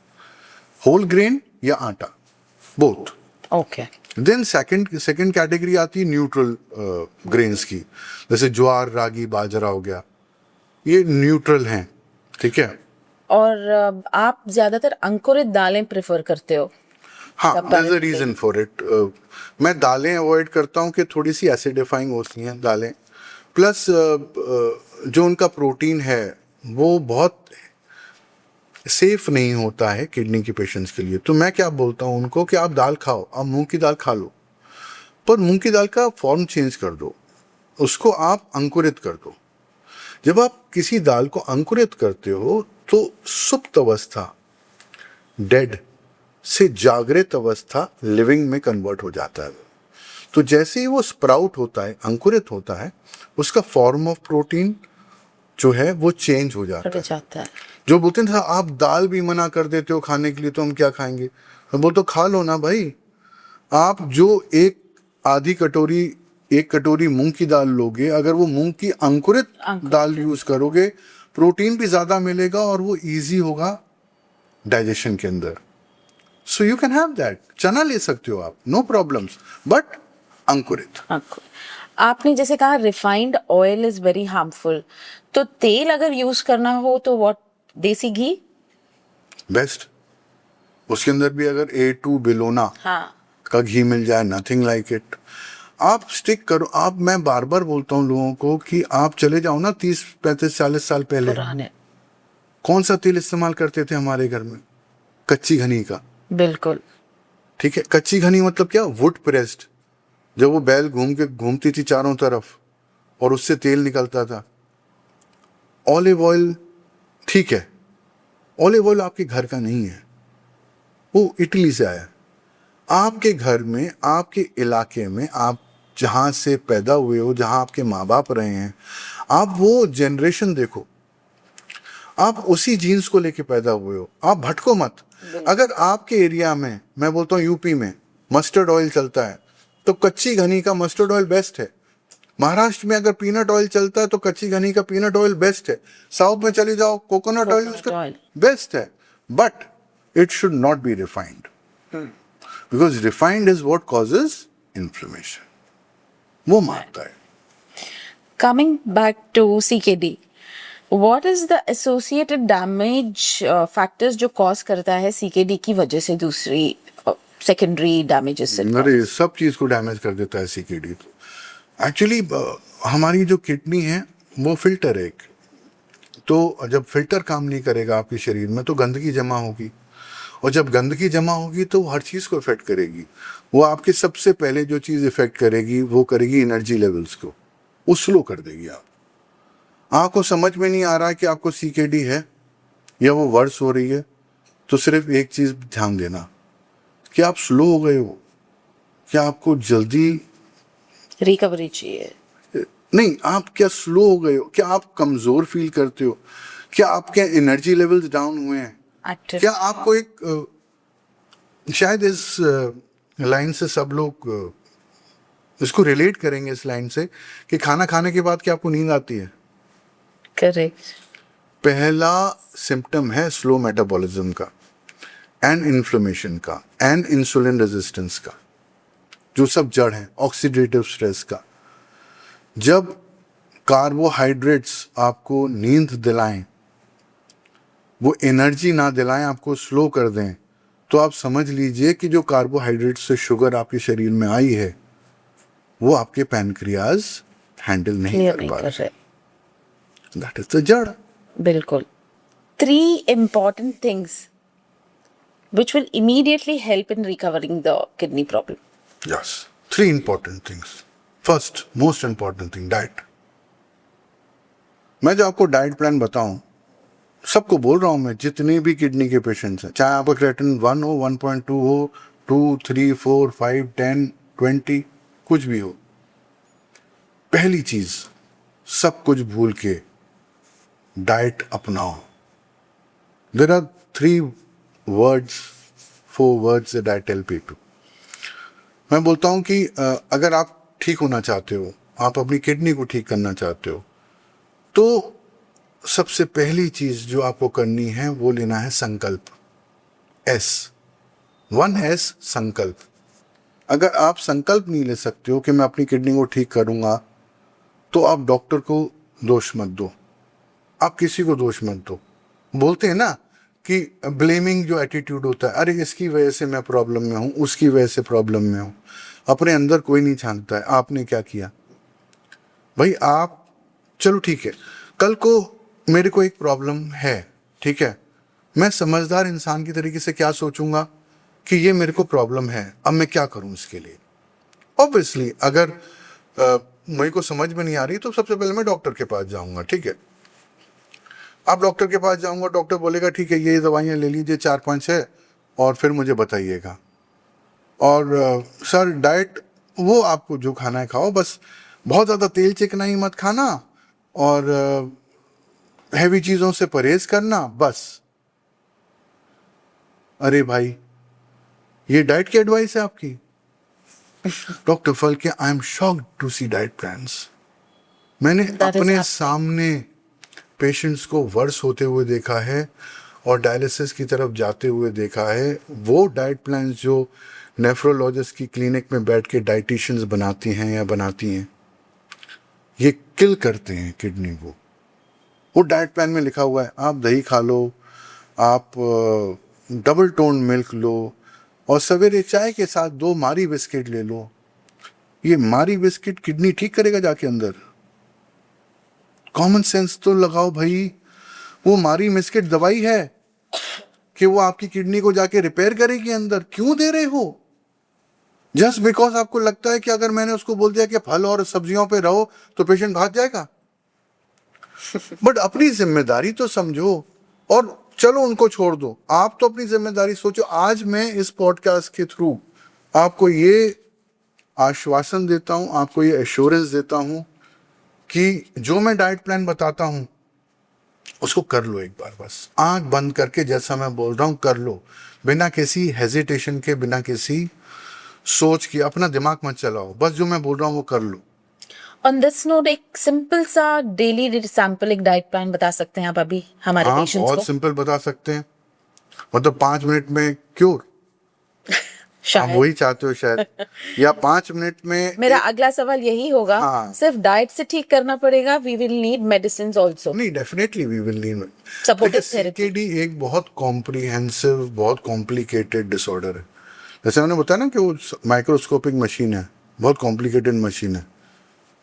होल ग्रेन या आटा, both. Okay, then second category आती है न्यूट्रल ग्रेन्स की, जैसे ज्वार, रागी, बाजरा हो गया, ये न्यूट्रल हैं, ठीक है। और आप ज्यादातर अंकुरित दालें प्रेफर करते हो? हाँ, there's a reason for it. मैं दालें अवॉइड करता हूँ कि थोड़ी सी एसिडिफाइंग होती हैं दालें, प्लस जो उनका प्रोटीन है वो बहुत सेफ नहीं होता है किडनी के पेशेंट्स के लिए। तो मैं क्या बोलता हूँ उनको कि आप दाल खाओ, आप मूंग की दाल खा लो, पर मूंग की दाल का फॉर्म चेंज कर दो, उसको आप अंकुरित कर दो। जब आप किसी दाल को अंकुरित करते हो तो सुप्त अवस्था, डेड से जागृत अवस्था, लिविंग में कन्वर्ट हो जाता है। तो जैसे ही वो स्प्राउट होता है, अंकुरित होता है, उसका फॉर्म ऑफ प्रोटीन जो है वो चेंज हो जाता है। जो बोलते हैं आप दाल भी मना कर देते हो खाने के लिए, तो हम क्या खाएंगे? हम बोलते तो खा लो ना भाई। आप जो एक कटोरी मूंग की दाल लोगे, अगर वो मूंग की अंकुरित दाल यूज करोगे, प्रोटीन भी ज्यादा मिलेगा और वो इजी होगा डाइजेशन के अंदर। So you can have that. चना ले सकते हो आप, नो प्रॉब्लम्स, बट अंकुरित। आपने जैसे कहा refined oil is very harmful, तो तेल अगर यूज करना हो तो व्हाट, देसी घी बेस्ट। उसके अंदर भी अगर A2 बिलोना का घी मिल जाए, नथिंग लाइक इट। आप स्टिक करो। आप, मैं बार बार बोलता हूँ लोगों को कि आप चले जाओ ना 30, 35, 40 साल पहले, कौन सा तेल इस्तेमाल करते थे हमारे घर में? कच्ची घनी का। बिल्कुल ठीक है, कच्ची घनी मतलब क्या? Would pressed. जब वो बैल घूमती थी चारों तरफ और उससे तेल निकलता था। ऑलिव ऑयल, ठीक है, ऑलिव ऑयल आपके घर का नहीं है, वो इटली से आया। आपके घर में, आपके इलाके में, आप जहाँ से पैदा हुए हो, जहाँ आपके माँ बाप रहे हैं, आप वो जनरेशन देखो, आप उसी जीन्स को लेके पैदा हुए हो। आप भटको मत। अगर आपके एरिया में, मैं बोलता हूँ यूपी में मस्टर्ड ऑयल चलता है, तो कच्ची घनी का मस्टर्ड ऑयल बेस्ट है। महाराष्ट्र में अगर पीनट ऑयल चलता है तो कच्ची घनी का पीनट ऑयल बेस्ट है। साउथ में चले जाओ, कोकोनट ऑयल उसका बेस्ट है, but it should not be refined, because refined is what causes inflammation, वो मारता है। Coming back to CKD, what is the associated damage factors जो कॉज करता है सीकेडी की वजह से दूसरी सेकेंडरी डैमेजेस से? अरे सब चीज को डैमेज कर देता है सीकेडी। तो एक्चुअली हमारी जो किडनी है वो फिल्टर है, तो जब फिल्टर काम नहीं करेगा आपके शरीर में तो गंदगी जमा होगी, और जब गंदगी जमा होगी तो हर चीज़ को इफेक्ट करेगी। वो आपके सबसे पहले जो चीज़ इफेक्ट करेगी वो करेगी एनर्जी लेवल्स को, वो स्लो कर देगी। आपको समझ में नहीं आ रहा है कि आपको CKD है या वो वर्स हो रही है, तो सिर्फ एक चीज़ ध्यान देना कि आप स्लो हो गए हो, क्या आपको जल्दी रिकवरी चाहिए। नहीं, आप क्या स्लो हो गए हो, क्या आप कमज़ोर फील करते हो, क्या आपके एनर्जी लेवल्स डाउन हुए हैं, एक्टिव। क्या आपको एक शायद इस लाइन से सब लोग इसको रिलेट करेंगे इस लाइन से कि खाना खाने के बाद क्या आपको नींद आती है? करेक्ट। पहला सिम्टम है स्लो मेटाबॉलिज्म का एंड इन्फ्लेमेशन का एंड इंसुलिन रेजिस्टेंस का, जो सब जड़ है ऑक्सीडेटिव स्ट्रेस का। जब कार्बोहाइड्रेट्स आपको नींद दिलाएं, वो एनर्जी ना दिलाएं, आपको स्लो कर दें, तो आप समझ लीजिए कि जो कार्बोहाइड्रेट से शुगर आपके शरीर में आई है वो आपके पैनक्रियाज हैंडल नहीं क्लियर कर नहीं पा कर रहे। रहे। दैट इज द जड़। बिल्कुल। 3 important things which will immediately help in recovering the kidney problem. Yes, 3 important things. First, most important thing, diet. मैं जो आपको डाइट प्लान बताऊं, सबको बोल रहा हूं मैं, जितने भी किडनी के पेशेंट्स हैं, चाहे आपका क्रेटिनिन 1 हो, 1.2 हो, 2, 3, 4, 5, 10, 20, कुछ भी हो, पहली चीज सब कुछ भूल के डाइट अपनाओ। There are 3 words, 4 words that I tell people. मैं बोलता हूं कि अगर आप ठीक होना चाहते हो, आप अपनी किडनी को ठीक करना चाहते हो, तो सबसे पहली चीज जो आपको करनी है वो लेना है संकल्प। S, 1S, संकल्प। अगर आप संकल्प नहीं ले सकते हो कि मैं अपनी किडनी को ठीक करूंगा, तो आप डॉक्टर को दोष मत दो, आप किसी को दोष मत दो। बोलते हैं ना कि ब्लेमिंग जो एटीट्यूड होता है, अरे इसकी वजह से मैं प्रॉब्लम में हूं, उसकी वजह से प्रॉब्लम में हूं, अपने अंदर कोई नहीं झांकता है आपने क्या किया। भाई आप, चलो ठीक है, कल को मेरे को एक प्रॉब्लम है, ठीक है, मैं समझदार इंसान की तरीके से क्या सोचूंगा कि ये मेरे को प्रॉब्लम है, अब मैं क्या करूं इसके लिए। ऑब्वियसली अगर मेरे को समझ में नहीं आ रही तो सबसे पहले मैं डॉक्टर के पास जाऊंगा, ठीक है। आप डॉक्टर के पास जाऊंगा, डॉक्टर बोलेगा ठीक है ये दवाइयाँ ले लीजिए 4-5 है और फिर मुझे बताइएगा। और सर डाइट वो आपको जो खाना है खाओ, बस बहुत ज़्यादा तेल चिकनाई मत खाना और हैवी चीज़ों से परहेज करना, बस। अरे भाई ये डाइट की एडवाइस है आपकी? Doctor Falkia, I am shocked to see diet plans. मैंने अपने सामने पेशेंट्स को वर्स होते हुए देखा है और डायलिसिस की तरफ जाते हुए देखा है। वो डाइट प्लान्स जो नेफ्रोलॉजिस्ट की क्लिनिक में बैठ के डाइटिशियंस बनाती हैं या बनाती हैं, ये किल करते हैं किडनी को। वो डाइट प्लान में लिखा हुआ है आप दही खा लो, आप डबल टोन मिल्क लो और सवेरे चाय के साथ 2 मारी बिस्किट ले लो। ये मारी बिस्किट किडनी ठीक करेगा जाके अंदर? कॉमन सेंस तो लगाओ भाई। वो मारी बिस्किट दवाई है कि वो आपकी किडनी को जाके रिपेयर करेगी अंदर? क्यों दे रहे हो? जस्ट बिकॉज आपको लगता है कि अगर मैंने उसको बोल दिया कि फल और सब्जियों पे रहो तो पेशेंट भाग जाएगा। बट अपनी जिम्मेदारी तो समझो और चलो उनको छोड़ दो, आप तो अपनी जिम्मेदारी सोचो। आज मैं इस पॉडकास्ट के थ्रू आपको ये आश्वासन देता हूं, आपको ये एश्योरेंस देता हूं कि जो मैं डाइट प्लान बताता हूं उसको कर लो एक बार, बस आंख बंद करके जैसा मैं बोल रहा हूं कर लो, बिना किसी हेजिटेशन के, बिना किसी सोच के। अपना दिमाग मत चलाओ, बस जो मैं बोल रहा हूं वो कर लो। ऑन दिस नोट एक सिंपल सा डेली सैंपल एक डाइट प्लान बता सकते हैं आप अभी हमारे हाँ, पेशेंट्स बहुत को? सिंपल बता सकते हैं, मतलब 5 मिनट में क्योर। आप शायद वही चाहते हो शायद, या 5 मिनट में मेरा अगला सवाल यही होगा। हाँ। सिर्फ डाइट से ठीक करना पड़ेगा, we will need medicine also? नहीं, definitely we will need. Supportive therapy. CKD एक बहुत कॉम्प्रिहेंसिव, बहुत कॉम्प्लिकेटेड डिसऑर्डर है। जैसे मैंने बताया ना कि वो माइक्रोस्कोपिक मशीन है, बहुत कॉम्प्लिकेटेड मशीन है,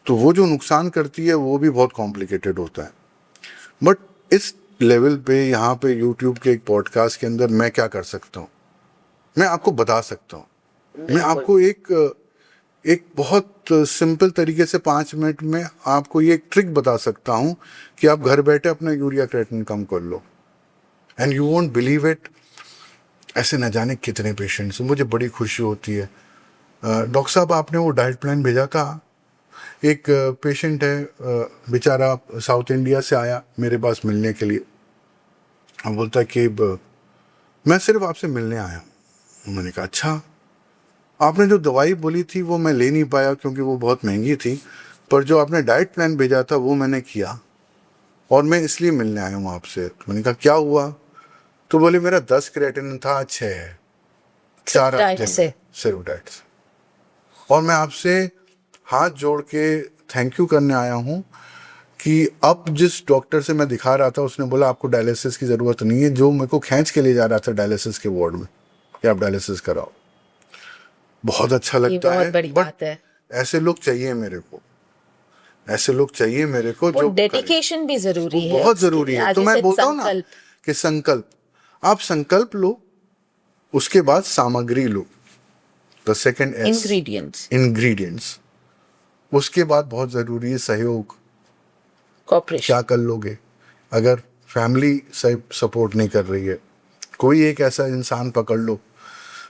तो वो जो नुकसान करती है वो भी बहुत कॉम्प्लिकेटेड होता है। बट इस लेवल पे यहाँ पे यूट्यूब के एक पॉडकास्ट के अंदर मैं क्या कर सकता हूँ, मैं आपको बता सकता हूँ। मैं आपको एक बहुत सिंपल तरीके से 5 मिनट में आपको ये एक ट्रिक बता सकता हूँ कि आप घर बैठे अपना यूरिया क्रिएटिनिन कम कर लो, and you won't believe it. ऐसे न जाने कितने पेशेंट्स, मुझे बड़ी खुशी होती है। डॉक्टर साहब आपने वो डाइट प्लान भेजा था, एक पेशेंट है बेचारा साउथ इंडिया से आया मेरे पास मिलने के लिए। अब बोलता है कि मैं सिर्फ आपसे मिलने आया हूँ। मैंने कहा अच्छा, आपने जो दवाई बोली थी वो मैं ले नहीं पाया क्योंकि वो बहुत महंगी थी, पर जो आपने डाइट प्लान भेजा था वो मैंने किया और मैं इसलिए मिलने आया हूँ आपसे। मैंने कहा क्या हुआ? तो बोले मेरा 10 क्रिएटिनिन था, 6 है, 4 हफ्ते में, सिर्फ डाइट से। और मैं आपसे हाथ जोड़ के थैंक यू करने आया हूँ कि अब जिस डॉक्टर से मैं दिखा रहा था उसने बोला आपको डायलिसिस की ज़रूरत नहीं है, जो मेरे को खींच के ले जा रहा था डायलिसिस के वार्ड में कि आप डायलिसिस कराओ। बहुत अच्छा लगता है, बट ऐसे लोग चाहिए मेरे को, ऐसे लोग चाहिए मेरे को जो डेडिकेशन भी जरूरी है, बहुत जरूरी है। तो मैं बोलता हूँ ना कि संकल्प, आप संकल्प लो, उसके बाद सामग्री लो, द सेकंड एस, इंग्रेडिएंट्स। उसके बाद बहुत जरूरी है सहयोग, कोऑपरेशन। क्या कर लोगे अगर फैमिली सपोर्ट नहीं कर रही है? कोई एक ऐसा इंसान पकड़ लो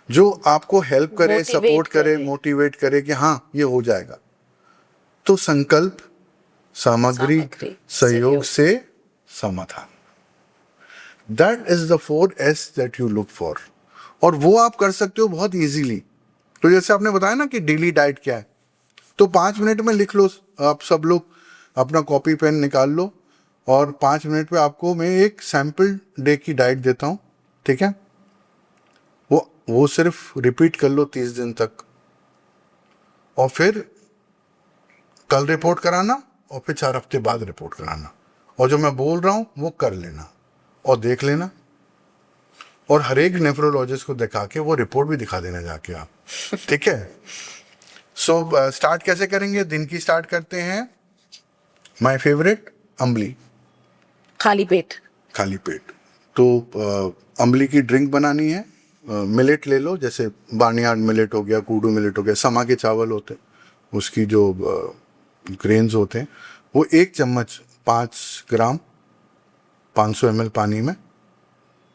जो आपको हेल्प करे, सपोर्ट करे, मोटिवेट करे कि हाँ ये हो जाएगा। तो संकल्प, सामग्री, सहयोग से समाधान, that is the 4S that you look for. और वो आप कर सकते हो बहुत इजीली। तो जैसे आपने बताया ना कि डेली डाइट क्या है, तो 5 मिनट में लिख लो। आप सब लोग अपना कॉपी पेन निकाल लो और 5 मिनट पे आपको मैं एक सैंपल डे की डाइट देता हूँ, ठीक है? वो सिर्फ रिपीट कर लो 30 दिन तक, और फिर कल रिपोर्ट कराना और फिर 4 हफ्ते बाद रिपोर्ट कराना, और जो मैं बोल रहा हूँ वो कर लेना और देख लेना, और हर एक नेफ्रोलॉजिस्ट को दिखा के वो रिपोर्ट भी दिखा देना जाके आप, ठीक है? सो स्टार्ट कैसे करेंगे? दिन की स्टार्ट करते हैं, माय फेवरेट, अम्बली, खाली पेट। खाली पेट। तो अम्बली की ड्रिंक बनानी है। मिलेट ले लो, जैसे बार्नियार्ड मिलेट हो गया, कूडू मिलेट हो गया, समा के चावल होते हैं, उसकी जो ग्रेन्स होते हैं, वो 1 चम्मच 5 ग्राम 500 ml पानी में,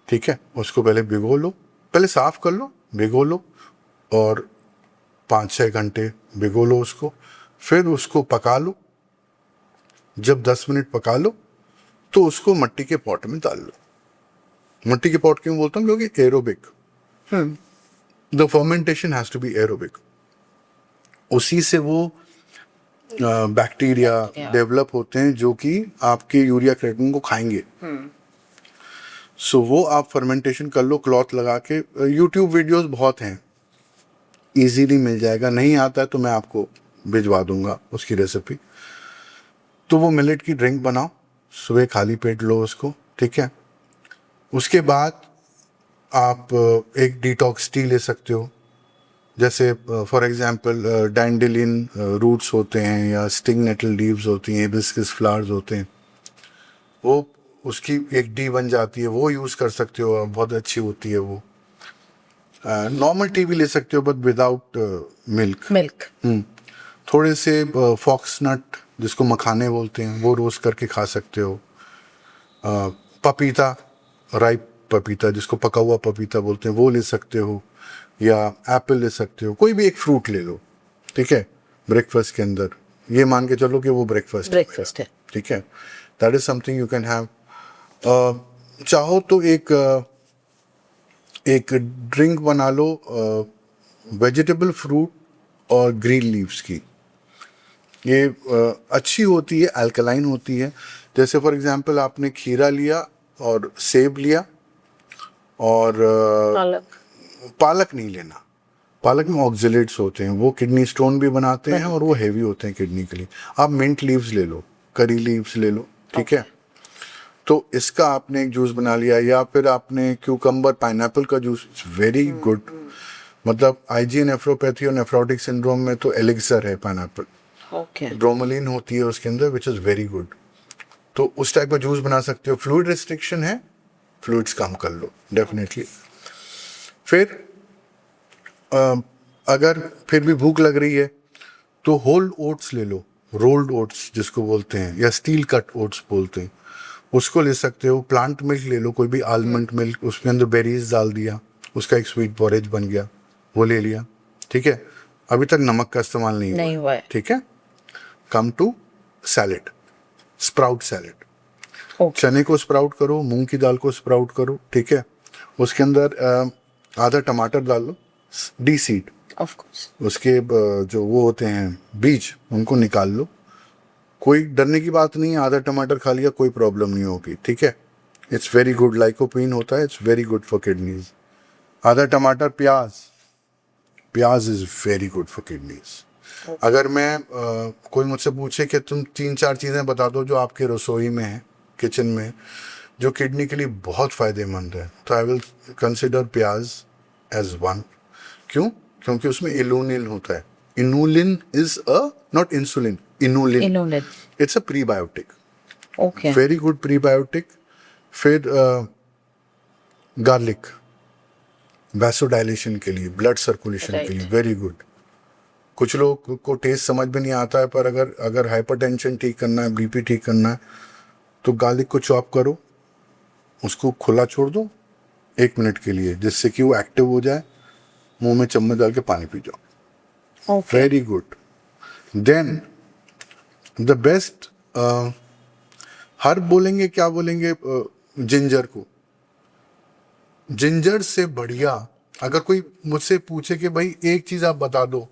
ठीक है? उसको पहले भिगो लो, पहले साफ कर लो, भिगो लो और 5-6 घंटे भिगो लो उसको, फिर उसको पका लो। जब 10 मिनट पका लो तो उसको मिट्टी के पॉट में डाल लो। मिट्टी के पॉट क्यों बोलता हूँ? क्योंकि aerobic, the fermentation has to be aerobic. उसी से वो बैक्टीरिया डेवलप होते हैं जो कि आपके यूरिया क्रिएटिनिन को खाएंगे। सो वो आप फर्मेंटेशन कर लो क्लॉथ लगा के। यूट्यूब वीडियोस बहुत हैं, इजीली मिल जाएगा। नहीं आता है तो मैं आपको भिजवा दूंगा उसकी रेसिपी। तो वो मिलेट की ड्रिंक बनाओ, सुबह खाली पेट लो उसको, ठीक है? उसके बाद आप एक डिटॉक्स टी ले सकते हो, जैसे फॉर एग्जांपल डैंडेलियन रूट्स होते हैं या स्टिंग नेटल लीव्स होती हैं, हिबिस्कस फ्लावर्स होते हैं, वो उसकी एक टी बन जाती है, वो यूज़ कर सकते हो, बहुत अच्छी होती है वो। नॉर्मल टी भी ले सकते हो बट विदाउट मिल्क। थोड़े से फॉक्स नट, जिसको मखाने बोलते हैं, वो रोस्ट करके खा सकते हो। पपीता, राइप पपीता, जिसको पका हुआ पपीता बोलते हैं, वो ले सकते हो, या एप्पल ले सकते हो। कोई भी एक फ्रूट ले लो, ठीक है? ब्रेकफास्ट के अंदर ये मान के चलो कि वो ब्रेकफास्ट है, ठीक है? That is something you can have. चाहो तो एक ड्रिंक बना लो वेजिटेबल फ्रूट और ग्रीन लीव्स की। ये अच्छी होती है, अल्कलाइन होती है। जैसे फॉर एग्जांपल आपने खीरा लिया और सेब लिया, और पालक नहीं लेना। पालक में ऑक्जेलेट्स होते हैं, वो किडनी स्टोन भी बनाते हैं और वो हेवी होते हैं किडनी के लिए। आप मिंट लीव्स ले लो, करी लीव्स ले लो, ठीक है? तो इसका आपने एक जूस बना लिया, या फिर आपने क्यूकम्बर, पाइनएप्पल का जूस, इट्स वेरी गुड। मतलब आईजी नेफ्रोपैथी और नेफ्रोटिक सिंड्रोम में तो एलिक्सर है पाइनएप्पल। ब्रोमोलिन होती है उसके अंदर, विच इज़ वेरी गुड। तो उस टाइप का जूस बना सकते हो। फ्लूइड रिस्ट्रिक्शन है, फ्लूइड्स कम कर लो डेफिनेटली। फिर अगर फिर भी भूख लग रही है तो होल ओट्स ले लो, रोल्ड ओट्स जिसको बोलते हैं, या स्टील कट ओट्स बोलते हैं, उसको ले सकते हो। प्लांट मिल्क ले लो, कोई भी आलमंड मिल्क, उसमें अंदर बेरीज डाल दिया, उसका एक स्वीट पॉरेज बन गया, वो ले लिया, ठीक है। अभी तक नमक का इस्तेमाल नहीं नहीं हुआ है। ठीक है। Come to salad, sprout salad. Okay, चने को स्प्राउट करो, मूंग की दाल को स्प्राउट करो, ठीक है। उसके अंदर आधा टमाटर डाल लो, डी सीड, ऑफ कोर्स। उसके जो वो होते हैं बीज, उनको निकाल लो। कोई डरने की बात नहीं है, आधा टमाटर खा लिया कोई प्रॉब्लम नहीं होगी, ठीक है। इट्स वेरी गुड, लाइकोपीन होता है, it's very good for kidneys. आधा टमाटर, प्याज, प्याज is very good for kidneys. अगर मैं कोई मुझसे पूछे कि तुम 3-4 चीज़ें बता दो जो आपके रसोई में है, किचन में, जो किडनी के लिए बहुत फ़ायदेमंद है, तो I will consider pyaz as one. क्यों? क्योंकि उसमें इनूलिन होता है। Inulin is a not insulin, inulin, इनोलेट। It's a prebiotic, okay, very good prebiotic. फिर गार्लिक वैसोडाइलेशन के लिए, ब्लड सर्कुलेशन के लिए Right. Very good. कुछ लोग को टेस्ट समझ में नहीं आता है, पर अगर हाइपरटेंशन ठीक करना है, बीपी ठीक करना है, तो गार्लिक को चॉप करो, उसको खुला छोड़ दो 1 मिनट के लिए, जिससे कि वो एक्टिव हो जाए, मुंह में चम्मच डाल के पानी पी जाओ, okay, very good. Then the best herb बोलेंगे, क्या बोलेंगे, जिंजर को। जिंजर से बढ़िया अगर कोई मुझसे पूछे कि भाई एक चीज़ आप बता दो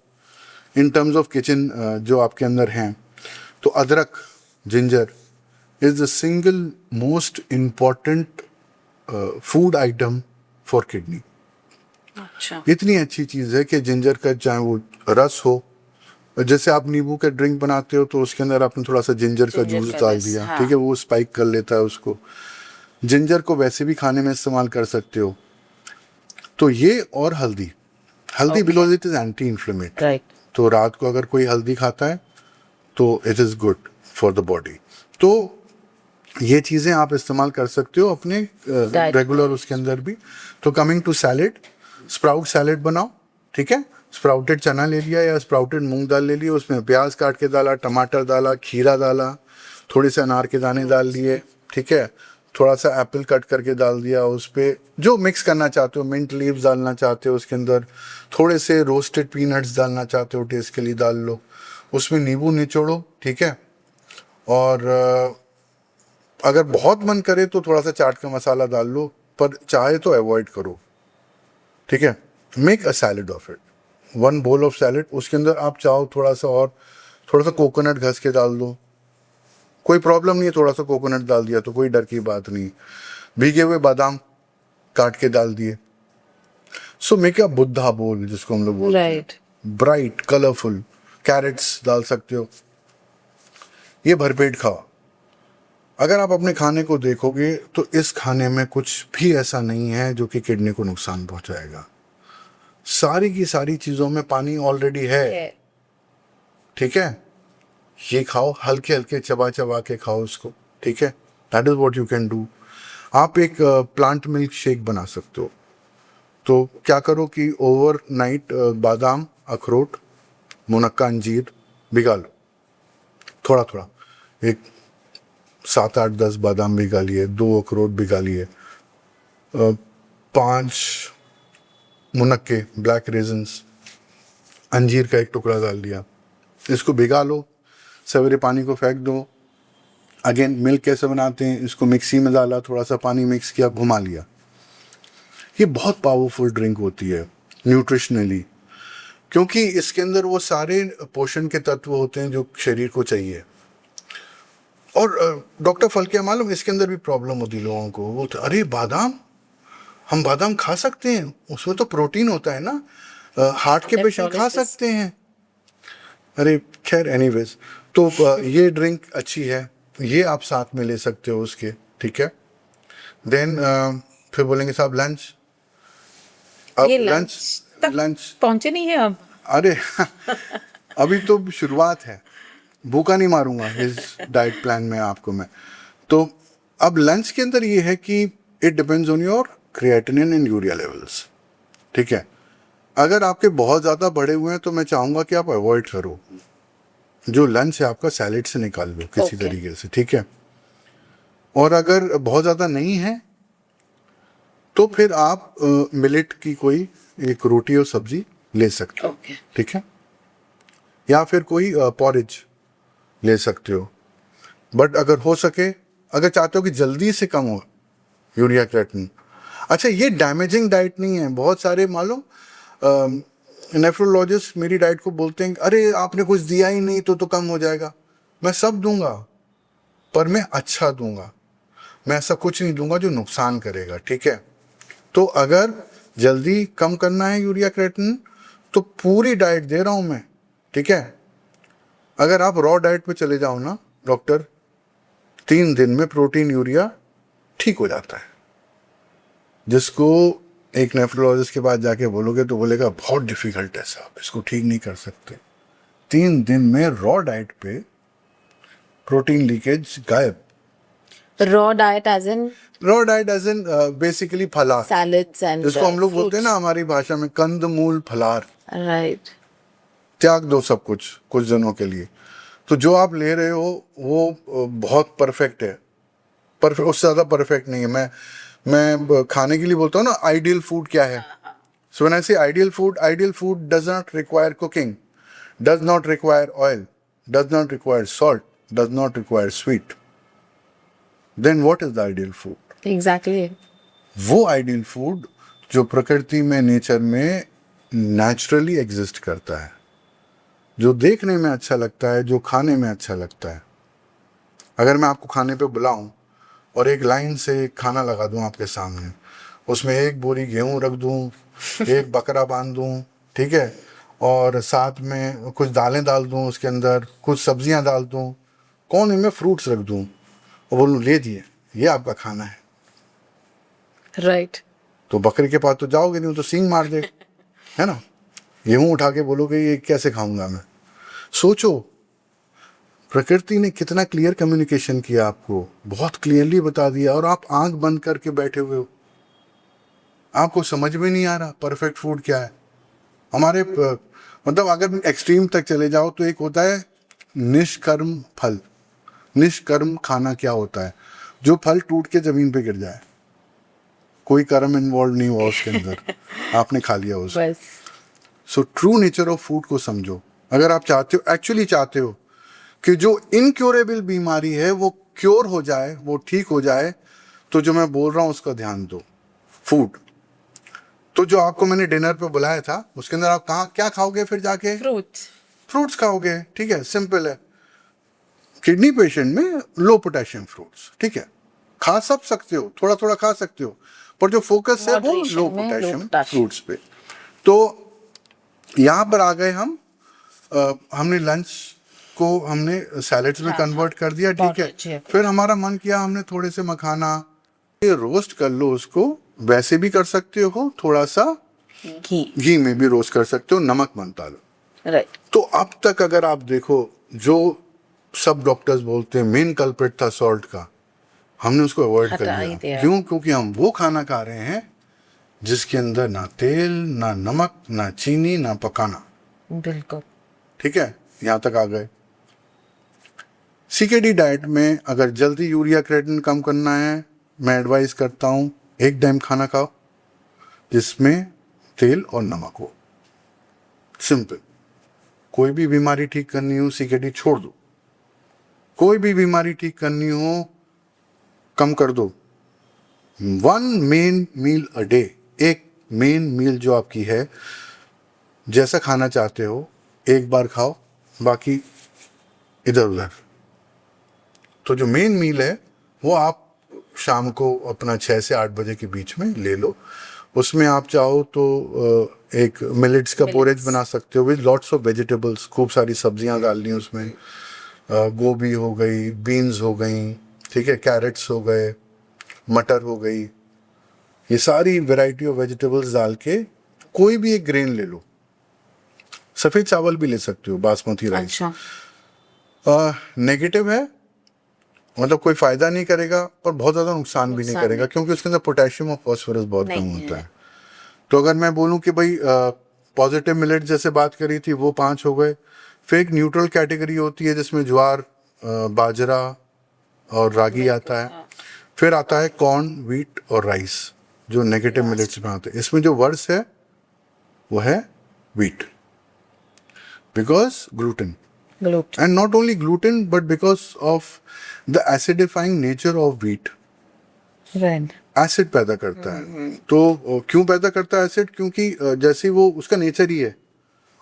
इन टर्म्स ऑफ किचन जो आपके अंदर हैं, तो अदरक, ginger is the single most important food item for kidney. अच्छा, इतनी अच्छी चीज़ है कि जिंजर का चाहे वो रस हो, जैसे आप नींबू के ड्रिंक बनाते हो तो उसके अंदर आपने थोड़ा सा जिंजर का जिंजर जूस का डाल रस, दिया, हाँ। ठीक है, वो स्पाइक कर लेता है उसको। जिंजर को वैसे भी खाने में इस्तेमाल कर सकते हो। तो ये और हल्दी, हल्दी Okay. Because it is anti inflammatory. Right, तो रात को अगर कोई हल्दी खाता है तो it is good for the body. तो ये चीज़ें आप इस्तेमाल कर सकते हो अपने Diet रेगुलर उसके अंदर भी। तो coming to salad, sprout salad बनाओ, ठीक है। स्प्राउटेड चना ले लिया या स्प्राउटेड मूंग दाल ले लिया, उसमें प्याज काट के डाला, टमाटर डाला, खीरा डाला, थोड़े से अनार के दाने डाल लिए, ठीक है, थोड़ा सा एप्पल कट करके डाल दिया, उस पर जो मिक्स करना चाहते हो, मिंट लीव्स डालना चाहते हो उसके अंदर, थोड़े से रोस्टेड पीनट्स डालना चाहते हो टेस्ट के लिए डाल लो, उसमें नींबू निचोड़ो, ठीक है। और अगर बहुत मन करे तो थोड़ा सा चाट का मसाला डाल लो, पर चाहे तो अवॉइड करो, ठीक है। Make a salad of it, 1 bowl of salad, उसके अंदर आप चाहो थोड़ा सा और थोड़ा सा कोकोनट घस के डाल दो, कोई प्रॉब्लम नहीं है, थोड़ा सा कोकोनट डाल दिया तो कोई डर की बात नहीं। भीगे हुए बादाम काट के डाल दिए। सो मेक अ बुद्धा बोल जिसको हम लोग बोलते हैं, राइट, ब्राइट कलरफुल, कैरेट्स डाल सकते हो, ये भरपेट खाओ। अगर आप अपने खाने को देखोगे तो इस खाने में कुछ भी ऐसा नहीं है जो कि किडनी को नुकसान पहुंचाएगा। सारी की सारी चीज़ों में पानी ऑलरेडी है, ठीक है। ये खाओ, हल्के हल्के चबा चबा के खाओ उसको, ठीक है। That is what you can do. आप एक प्लांट मिल्क शेक बना सकते हो। तो क्या करो कि ओवरनाइट बादाम, अखरोट, मुनक्का, अंजीर भिगा लो, थोड़ा थोड़ा, एक 7-8-10 बादाम भिगा लिए, 2 अखरोट भिगा लिए, 5 मुनक्के, ब्लैक रेजन्स, अंजीर का एक टुकड़ा डाल दिया, इसको भिगा लो, सवेरे पानी को फेंक दो। अगेन मिल्क कैसे बनाते हैं, इसको मिक्सी में डाला, थोड़ा सा पानी मिक्स किया, घुमा लिया। ये बहुत पावरफुल ड्रिंक होती है न्यूट्रिशनली, क्योंकि इसके अंदर वो सारे पोषण के तत्व होते हैं जो शरीर को चाहिए। और डॉक्टर फलकिया, मालूम इसके अंदर भी प्रॉब्लम होती है लोगों को, वो तो, अरे बादाम, हम बादाम खा सकते हैं, उसमें तो प्रोटीन होता है ना, हार्ट के पेशेंट खा सकते हैं। अरे खैर, एनीवेज, तो ये ड्रिंक अच्छी है, ये आप साथ में ले सकते हो उसके, ठीक है। देन फिर बोलेंगे साहब लंच, अब ये लंच पहुंचे नहीं है अब। अरे अभी तो शुरुआत है, भूखा नहीं मारूंगा इस डाइट प्लान में आपको मैं। तो अब लंच के अंदर ये है कि it depends on your creatinine and urea levels, ठीक है। अगर आपके बहुत ज़्यादा बढ़े हुए हैं तो मैं चाहूँगा कि आप अवॉइड करो, जो लंच है आपका सैलेड से निकाल लो किसी Okay. तरीके से, ठीक है। और अगर बहुत ज़्यादा नहीं है तो फिर आप मिलेट की कोई एक रोटी और सब्जी ले सकते हो, ओके ठीक है, या फिर कोई पॉरेज ले सकते हो। बट अगर हो सके, अगर चाहते हो कि जल्दी से कम हो यूरिया क्रिएटिनिन, अच्छा ये डैमेजिंग डाइट नहीं है। बहुत सारे मालूम नेफ्रोलॉजिस्ट मेरी डाइट को बोलते हैं अरे आपने कुछ दिया ही नहीं तो कम हो जाएगा। मैं सब दूंगा पर मैं अच्छा दूंगा, मैं ऐसा कुछ नहीं दूंगा जो नुकसान करेगा, ठीक है। तो अगर जल्दी कम करना है यूरिया क्रिएटिनिन तो पूरी डाइट दे रहा हूं मैं, ठीक है। अगर आप रॉ डाइट पे चले जाओ ना डॉक्टर, 3 दिन में प्रोटीन यूरिया ठीक हो जाता है। जिसको एक नेफ्रोलॉजिस्ट के पास जाके बोलोगे तो बोलेगा बहुत डिफिकल्ट है साहब, इसको ठीक नहीं कर सकते। 3 दिन में रॉ डाइट पे प्रोटीन लीकेज गायब। Raw diet as in raw diet as in basically फलार, सैलेड्स एंड जिसको हम लोग बोलते हैं ना हमारी भाषा में कंद मूल फलार। राइट। त्याग दो सब कुछ कुछ दिनों के लिए। तो जो आप ले रहे हो वो बहुत परफेक्ट है, परफेक्ट, उससे ज़्यादा परफेक्ट नहीं है। मैं खाने के लिए बोलता हूँ ना आइडियल फूड क्या है। सो when I say ideal food does not require cooking, does not require oil, does not require salt, does not require sweet, then what is the ideal food? Exactly. वो आइडियल फूड जो प्रकृति में, नेचर में नेचुरली एग्जिस्ट करता है, जो देखने में अच्छा लगता है, जो खाने में अच्छा लगता है। अगर मैं आपको खाने पे बुलाऊं और एक लाइन से खाना लगा दूं आपके सामने, उसमें एक बोरी गेहूं रख दूं, एक बकरा बांध दूं, ठीक है, और साथ में कुछ दालें डाल दूं, उसके अंदर कुछ सब्जियां डाल दूं, कोने में फ्रूट्स रख दूं और बोलूं ले दिए ये आपका खाना है, राइट। तो बकरे के पास तो जाओगे नहीं, वो तो सींग मार दे, है ना। गेहूं उठा के बोलोगे ये कैसे खाऊंगा मैं। सोचो प्रकृति ने कितना क्लियर कम्युनिकेशन किया, आपको बहुत क्लियरली बता दिया और आप आंख बंद करके बैठे हुए हो। आपको समझ में नहीं आ रहा परफेक्ट फूड क्या है। हमारे मतलब अगर एक्सट्रीम तक चले जाओ तो एक होता है निष्कर्म फल। निष्कर्म खाना क्या होता है? जो फल टूट के जमीन पे गिर जाए, कोई कर्म इन्वॉल्व नहीं हुआ उसके अंदर, आपने खा लिया उसको। बस so true nature of food को समझो। अगर आप चाहते हो, एक्चुअली चाहते हो कि जो इनक्योरेबल बीमारी है वो क्योर हो जाए, वो ठीक हो जाए, तो जो मैं बोल रहा हूं उसका ध्यान दो। फूड तो जो आपको मैंने डिनर पे बुलाया था उसके अंदर आप कहाँ क्या खाओगे फिर जाके? फ्रूट्स। फ्रूट्स खाओगे, ठीक है, सिंपल है। किडनी पेशेंट में लो पोटेशियम फ्रूट्स, ठीक है, खा सब सकते हो, थोड़ा थोड़ा खा सकते हो, पर जो फोकस है वो Moderation लो में, low पोटेशियम potassium। फ्रूट्स पे। तो यहाँ पर आ गए हम, हमने लंच को हमने सैलेड्स में हाँ, कन्वर्ट कर दिया, ठीक है। बहुत अच्छी। फिर हमारा मन किया हमने थोड़े से मखाना ये रोस्ट कर लो, उसको वैसे भी कर सकते हो, थोड़ा सा घी में भी रोस्ट कर सकते हो, नमक मत डालो। राइट। तो अब तक अगर आप देखो जो सब डॉक्टर्स बोलते हैं मेन कल्प्रिट था सॉल्ट का, हमने उसको अवॉइड कर हटा ही लिया। दिया। क्यों? क्योंकि हम वो खाना खा रहे हैं जिसके अंदर ना तेल, ना नमक, ना चीनी, ना पकाना। बिल्कुल। ठीक है, यहां तक आ गए। सीकेडी डाइट में अगर जल्दी यूरिया क्रिएटिनिन कम करना है, मैं एडवाइस करता हूं एक टाइम खाना खाओ जिसमें तेल और नमक हो। सिंपल। कोई भी बीमारी ठीक करनी हो सीकेडी छोड़ दो, कोई भी बीमारी ठीक करनी हो कम कर दो। 1 मेन मील अ डे, एक मेन मील जो आपकी है, जैसा खाना चाहते हो एक बार खाओ, बाकी इधर उधर। तो जो मेन मील है वो आप शाम को अपना 6 से 8 बजे के बीच में ले लो। उसमें आप चाहो तो एक मिलेट्स का पोरेज बना सकते हो विद लॉट्स ऑफ वेजिटेबल्स, खूब सारी सब्जियां डालनी उसमें, गोभी हो गई, बीन्स हो गई, ठीक है, कैरेट्स हो गए, मटर हो गई, ये सारी वैरायटी ऑफ वेजिटेबल्स डाल के कोई भी एक ग्रेन ले लो। सफ़ेद चावल भी ले सकते हो, बासमती राइस। अच्छा। नेगेटिव है मतलब कोई फायदा नहीं करेगा पर बहुत ज़्यादा नुकसान भी नहीं नुकसान करेगा, क्योंकि उसके अंदर पोटेशियम और फॉस्फोरस बहुत कम नहीं होता है। है। तो अगर मैं बोलूँ कि भाई पॉजिटिव मिलेट जैसे बात करी थी वो 5 हो गए। फिर एक न्यूट्रल कैटेगरी होती है जिसमें ज्वार, बाजरा और रागी आता है। हाँ। फिर आता है कॉर्न, व्हीट और राइस, जो नेगेटिव मिलेट्स में आते हैं। इसमें जो वर्ड्स है वो है wheat, because gluten, gluten. and not only gluten but because of the acidifying nature of wheat, right. Acid पैदा करता है। तो क्यों पैदा करता है एसिड? क्योंकि जैसे वो उसका नेचर ही है,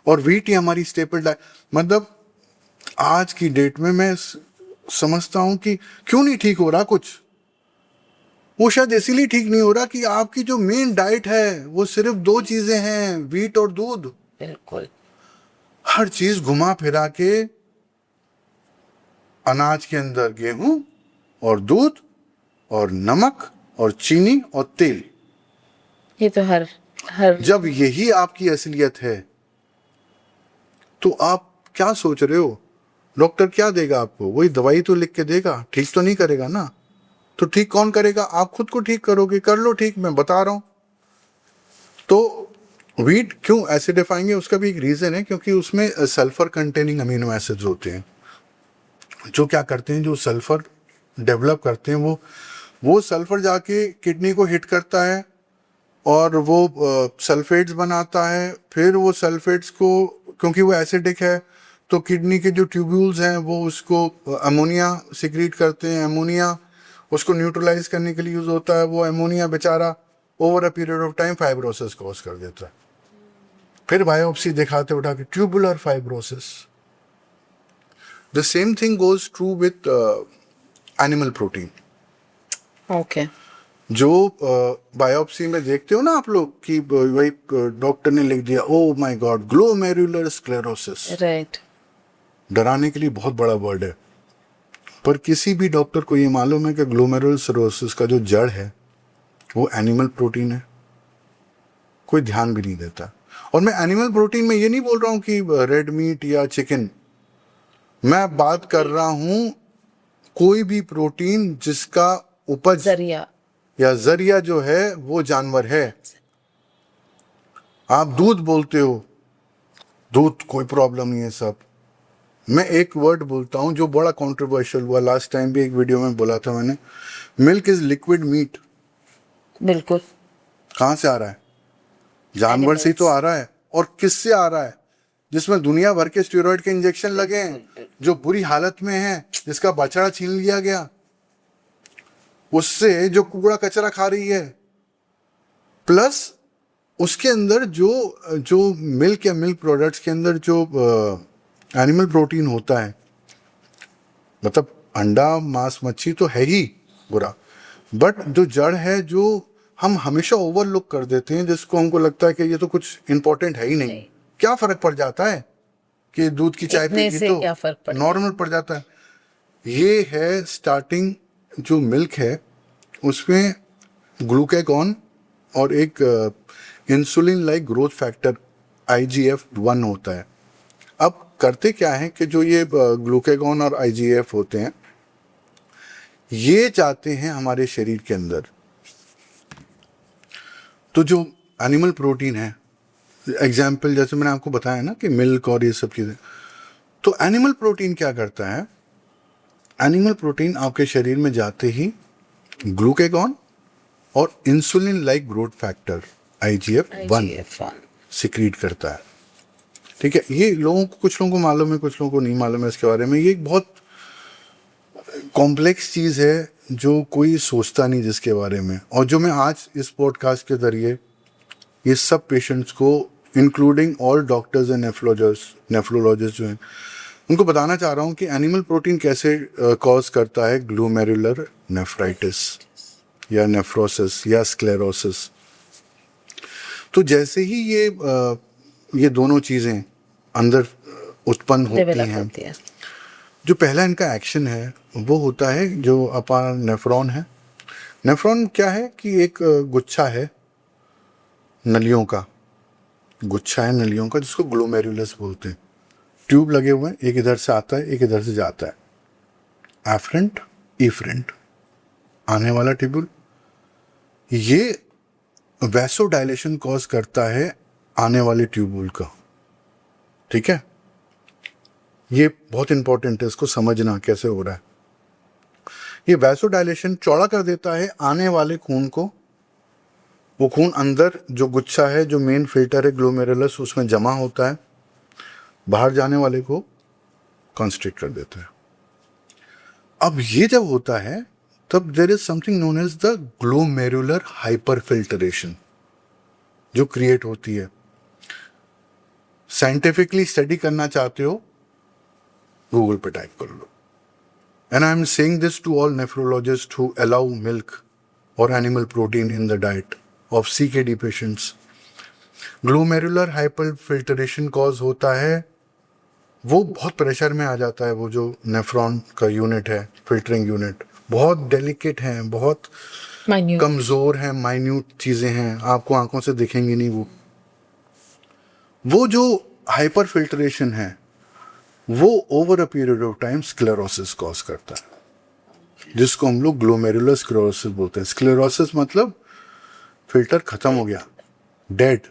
और व्हीट ही हमारी स्टेपल डाइट। मतलब आज की डेट में मैं समझता हूँ कि क्यों नहीं ठीक हो रहा कुछ। वो शायद इसीलिए ठीक नहीं हो रहा कि आपकी जो मेन डाइट है वो सिर्फ 2 चीजें हैं, व्हीट और दूध। बिल्कुल। हर चीज घुमा फिरा के अनाज के अंदर गेहूं और दूध और नमक और चीनी और तेल। ये तो हर हर जब यही आपकी असलियत है तो आप क्या सोच रहे हो? डॉक्टर क्या देगा आपको? वही दवाई तो लिख के देगा, ठीक तो नहीं करेगा ना। तो ठीक कौन करेगा? आप खुद को ठीक करोगे। कर लो ठीक, मैं बता रहा हूं। तो व्हीट क्यों एसिडिफाइंग है उसका भी एक रीजन है, क्योंकि उसमें सल्फर कंटेनिंग अमीनो एसिड्स होते हैं जो क्या करते हैं, जो सल्फर डेवलप करते हैं, वो सल्फर जाके किडनी को हिट करता है और वो सल्फेट्स बनाता है। फिर वो सल्फेट्स को, क्योंकि वो एसिडिक है, तो किडनी के जो ट्यूब्यूल्स हैं वो उसको अमोनिया सिक्रीट करते हैं। अमोनिया उसको न्यूट्रलाइज करने के लिए यूज होता है। वो अमोनिया बेचारा over a period of time fibrosis cause कर देता है। फिर बायोप्सी दिखाते उठा के tubular fibrosis. The same thing goes true with animal protein. Okay. जो बायोप्सी में देखते हो ना आप लोग कि वही डॉक्टर ने लिख दिया, oh my God, glomerular sclerosis. Right. डराने के लिए बहुत बड़ा वर्ड है, पर किसी भी डॉक्टर को ये मालूम है कि ग्लोमेरुलर स्क्लेरोसिस का जो जड़ है वो एनिमल प्रोटीन है। कोई ध्यान भी नहीं देता। और मैं एनिमल प्रोटीन में ये नहीं बोल रहा हूँ कि रेड मीट या चिकन, मैं बात कर रहा हूँ कोई भी प्रोटीन जिसका उपज जरिया। या जरिया जो है वो जानवर है। आप दूध बोलते हो, दूध कोई प्रॉब्लम नहीं है सब। मैं एक वर्ड बोलता हूं जो बड़ा कंट्रोवर्शियल हुआ, लास्ट टाइम भी एक वीडियो में बोला था मैंने, मिल्क इज लिक्विड मीट। बिल्कुल। कहां से आ रहा है? जानवर से ही तो आ रहा है। और किससे आ रहा है? जिसमें दुनिया भर के स्टेरॉइड के इंजेक्शन लगे हैं, जो बुरी हालत में है, जिसका बछड़ा छीन लिया गया, उससे जो कूड़ा कचरा खा रही है, प्लस उसके अंदर जो जो मिल्क या मिल्क प्रोडक्ट्स के अंदर जो एनिमल प्रोटीन होता है, मतलब अंडा मांस मच्छी तो है ही बुरा, बट जो जड़ है जो हम हमेशा ओवरलुक कर देते हैं, जिसको हमको लगता है कि ये तो कुछ इंपॉर्टेंट है ही नहीं, क्या फर्क पड़ जाता है कि दूध की चाय इतने पी से तो क्या फर्क पड़ नॉर्मल पड़ जाता है। ये है स्टार्टिंग। जो मिल्क है उसमें ग्लूकेगॉन और एक insulin like growth factor IGF-1 होता है। अब करते क्या है कि जो ये ग्लूकेगॉन और IGF होते हैं, ये जाते हैं हमारे शरीर के अंदर। तो जो एनिमल प्रोटीन है, एग्जाम्पल जैसे मैंने आपको बताया ना कि मिल्क और ये सब चीज़ें, तो एनिमल प्रोटीन क्या करता है? एनिमल प्रोटीन आपके शरीर में जाते ही ग्लूकेगॉन और insulin like growth factor IGF-1 secrete करता है। ठीक है, ये लोगों को, कुछ लोगों को मालूम है, कुछ लोगों को नहीं मालूम है इसके बारे में। ये एक बहुत कॉम्प्लेक्स चीज़ है जो कोई सोचता नहीं जिसके बारे में, और जो मैं आज इस पॉडकास्ट के ज़रिए ये सब पेशेंट्स को, including all doctors and nephrologist जो हैं, उनको बताना चाह रहा हूँ कि एनिमल प्रोटीन कैसे कॉज करता है ग्लोमेरुलर नेफ्राइटिस या नेफ्रोसिस या स्क्लेरोसिस। तो जैसे ही ये दोनों चीज़ें अंदर उत्पन्न होती हैं, जो पहला इनका एक्शन है वो होता है जो अपना नेफ्रॉन है। नेफ्रॉन क्या है कि एक गुच्छा है नलियों का, गुच्छा है नलियों का, जिसको ग्लोमेरुलस बोलते हैं। ट्यूब लगे हुए हैं, एक इधर से आता है, एक इधर से जाता है। एफरेंट इफरेंट आने वाला ट्यूब्यूल, ये वैसोडाइलेशन कॉज करता है आने वाले ट्यूब्यूल का। ठीक है, ये बहुत इंपॉर्टेंट है, इसको समझना कैसे हो रहा है। ये वैसोडाइलेशन चौड़ा कर देता है आने वाले खून को, वो खून अंदर जो गुच्छा है, जो मेन फिल्टर है ग्लोमेरुलस, उसमें जमा होता है, बाहर जाने वाले को कॉन्स्ट्रिक्ट कर देता है। अब ये जब होता है तब there is something known as the glomerular hyperfiltration जो क्रिएट होती है। साइंटिफिकली स्टडी करना चाहते हो, गूगल पे टाइप कर लो। And I am saying this to all nephrologists who allow milk और animal protein in the diet of CKD patients. Glomerular hyperfiltration cause होता है, वो बहुत प्रेशर में आ जाता है, वो जो नेफ्रॉन का यूनिट है, फिल्टरिंग यूनिट, बहुत डेलिकेट हैं, बहुत माइन्यूट, कमज़ोर हैं, माइन्यूट चीज़ें हैं, आपको आंखों से दिखेंगी नहीं। वो जो हाइपर फिल्ट्रेशन है वो over a period of time sclerosis cause करता है, जिसको हम लोग ग्लोमेरुलर स्क्लेरोसिस बोलते हैं। स्क्लेरोसिस मतलब फिल्टर खत्म हो गया, dead.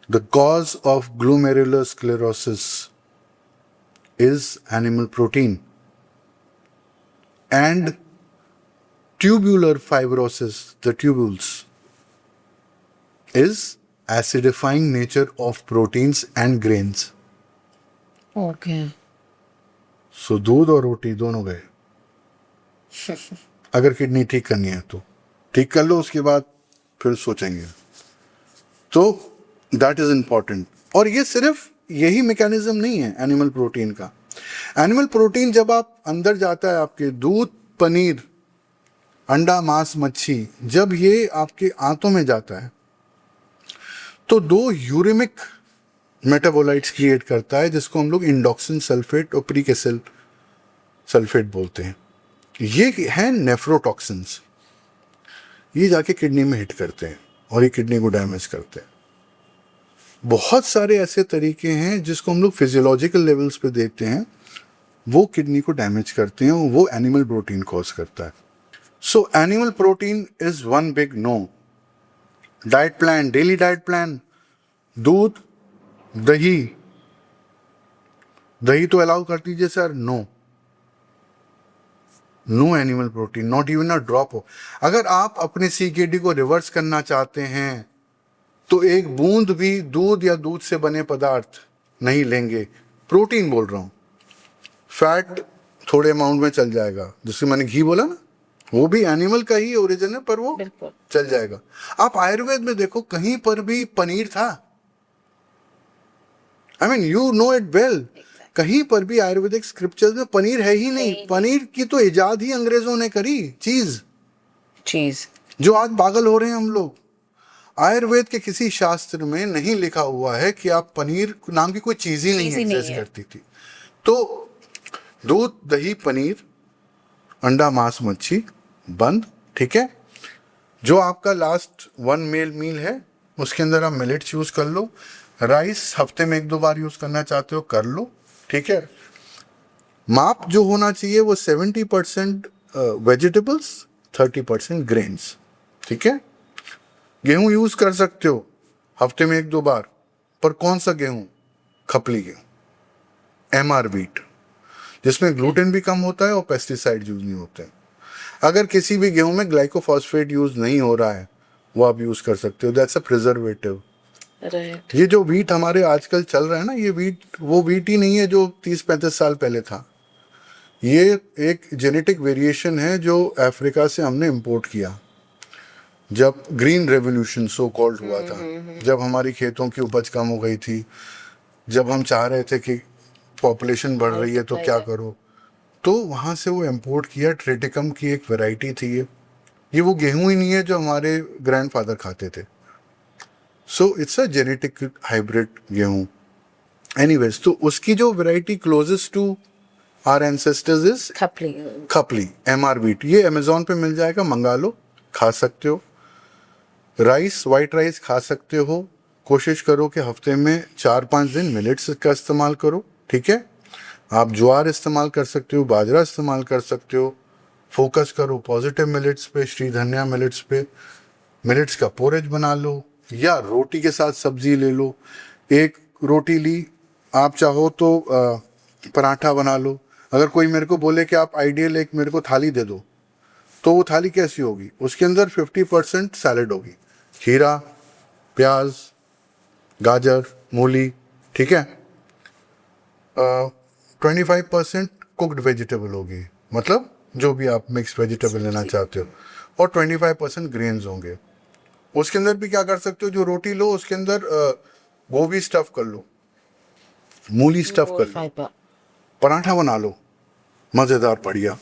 The cause of glomerular sclerosis is animal protein and tubular fibrosis, the tubules, is acidifying nature of proteins and grains. Okay. So दूध और रोटी दोनों गए। अगर किडनी ठीक करनी है तो ठीक कर लो, उसके बाद फिर सोचेंगे। तो दैट इज इंपॉर्टेंट। और ये सिर्फ यही मैकेनिज्म नहीं है एनिमल प्रोटीन का। एनिमल प्रोटीन जब आप अंदर जाता है, आपके दूध, पनीर, अंडा, मांस, मच्छी, जब ये आपके आंतों में जाता है तो दो यूरेमिक मेटाबोलाइट्स क्रिएट करता है, जिसको हम लोग इंडोक्सिन सल्फेट और प्रीकेसल सल्फेट बोलते हैं। ये हैं नेफ्रोटॉक्सिन्स। ये जाके किडनी में हिट करते हैं और ये किडनी को डैमेज करते हैं। बहुत सारे ऐसे तरीके हैं जिसको हम लोग फिजियोलॉजिकल लेवल्स पे देखते हैं, वो किडनी को डैमेज करते हैं, वो एनिमल प्रोटीन कॉज करता है। So animal protein is one big no. Diet plan, daily diet plan, दूध, दही, दही तो अलाउ कर दीजिए sir, no, no animal protein, not even a drop हो। अगर आप अपने CKD को रिवर्स करना चाहते हैं तो एक बूंद भी दूध या दूध से बने पदार्थ नहीं लेंगे। प्रोटीन बोल रहा हूं, फैट थोड़े अमाउंट में चल जाएगा। जैसे मैंने घी बोला ना, वो भी एनिमल का ही ओरिजिन है, पर वो चल जाएगा। आप आयुर्वेद में देखो, कहीं पर भी पनीर था। I mean you know it well. कहीं पर भी आयुर्वेदिक स्क्रिप्चर्स में पनीर है ही नहीं। पनीर की तो इजाद ही अंग्रेजों ने करी, चीज जो आज पागल हो रहे हैं हम लोग। आयुर्वेद के किसी शास्त्र में नहीं लिखा हुआ है कि आप पनीर नाम की कोई चीज ही नहीं एग्जिस्ट करती थी। तो दूध, दही, पनीर, अंडा, मांस, मच्छी बंद, ठीक है। जो आपका लास्ट 1 मील है उसके अंदर आप मिलेट्स यूज कर लो। राइस हफ्ते में 1-2 बार यूज करना चाहते हो कर लो, ठीक है। माप जो होना चाहिए वो 70% वेजिटेबल्स, 30% ग्रेन्स, ठीक है। गेहूं यूज कर सकते हो हफ्ते में 1-2 बार, पर कौन सा गेहूं? खपली गेहूं, MR व्हीट, जिसमें ग्लूटेन भी कम होता है और पेस्टिसाइड यूज नहीं होते हैं। अगर किसी भी गेहूं में ग्लाइकोफॉस्फेट यूज नहीं हो रहा है, वो आप यूज कर सकते हो, दैट्स अ प्रिजर्वेटिव। राइट। ये जो व्हीट हमारे आजकल चल रहा है ना, ये व्हीट वो व्हीट ही नहीं है जो 30-35 साल पहले था। ये एक जेनेटिक वेरिएशन है जो अफ्रीका से हमने इंपोर्ट किया जब ग्रीन रेवोल्यूशन सो कॉल्ड हुआ था, जब हमारी खेतों की उपज कम हो गई थी, जब हम चाह रहे थे कि पॉपुलेशन बढ़ रही है तो क्या करो, तो वहाँ से वो इंपोर्ट किया। ट्रेटिकम की एक वैरायटी थी ये वो गेहूं ही नहीं है जो हमारे ग्रैंडफादर खाते थे। So it's a genetic hybrid गेहूं। एनीवेज, तो उसकी जो variety closest to our ancestors is Khapli, MR wheat. ये अमेजोन पे मिल जाएगा, मंगा लो, खा सकते हो। राइस, वाइट राइस खा सकते हो। कोशिश करो कि हफ्ते में 4-5 दिन मिलेट्स का इस्तेमाल करो, ठीक है। आप ज्वार इस्तेमाल कर सकते हो, बाजरा इस्तेमाल कर सकते हो। फोकस करो पॉजिटिव मिलेट्स पे, श्री धन्या मिलेट्स पे। मिलेट्स का पोरेज बना लो या रोटी के साथ सब्जी ले लो। एक रोटी ली, आप चाहो तो पराठा बना लो। अगर कोई मेरे को बोले कि आप आइडियल एक मेरे को थाली दे दो, तो वो थाली कैसी होगी? उसके अंदर 50% सैलेड होगी, खीरा, प्याज, गाजर, मूली, ठीक है। 25% कुक्ड वेजिटेबल होगी, मतलब जो भी आप मिक्स वेजिटेबल लेना चाहते हो, और 25% ग्रेन्स होंगे। उसके अंदर भी क्या कर सकते हो, जो रोटी लो उसके अंदर गोभी स्टफ कर लो, मूली स्टफ कर लो, फाइबर। पराठा बना लो, मज़ेदार बढ़िया।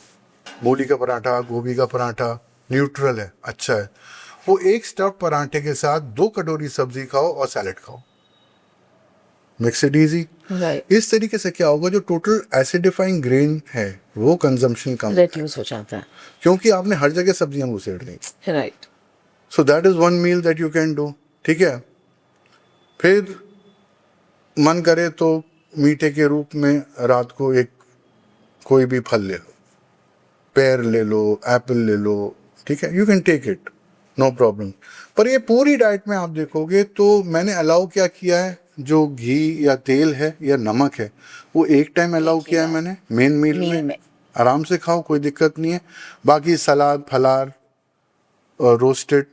मूली का पराठा, गोभी का पराठा न्यूट्रल है, अच्छा है। वो एक स्टफ पराठे के साथ 2 कटोरी सब्जी खाओ और सैलेड खाओ, मिक्स इट इजी। राइट, इस तरीके से क्या होगा, जो टोटल एसिडिफाइंग ग्रेन है वो कंजम्पशन कम, रिड्यूस हो जाता है। क्योंकि आपने हर जगह सब्जियां घुसेड़ दी। Right, so that is one meal that you can do, ठीक है। फिर मन करे तो मीठे के रूप में रात को एक कोई भी फल ले लो, पेयर ले लो, एप्पल ले लो, ठीक है, you can take it, no problem. पर ये पूरी डाइट में आप देखोगे तो मैंने अलाउ क्या किया है, जो घी या तेल है या नमक है वो एक टाइम अलाउ किया है मैंने मेन मील में। आराम से खाओ, कोई दिक्कत नहीं है। बाकी सलाद, फलार, रोस्टेड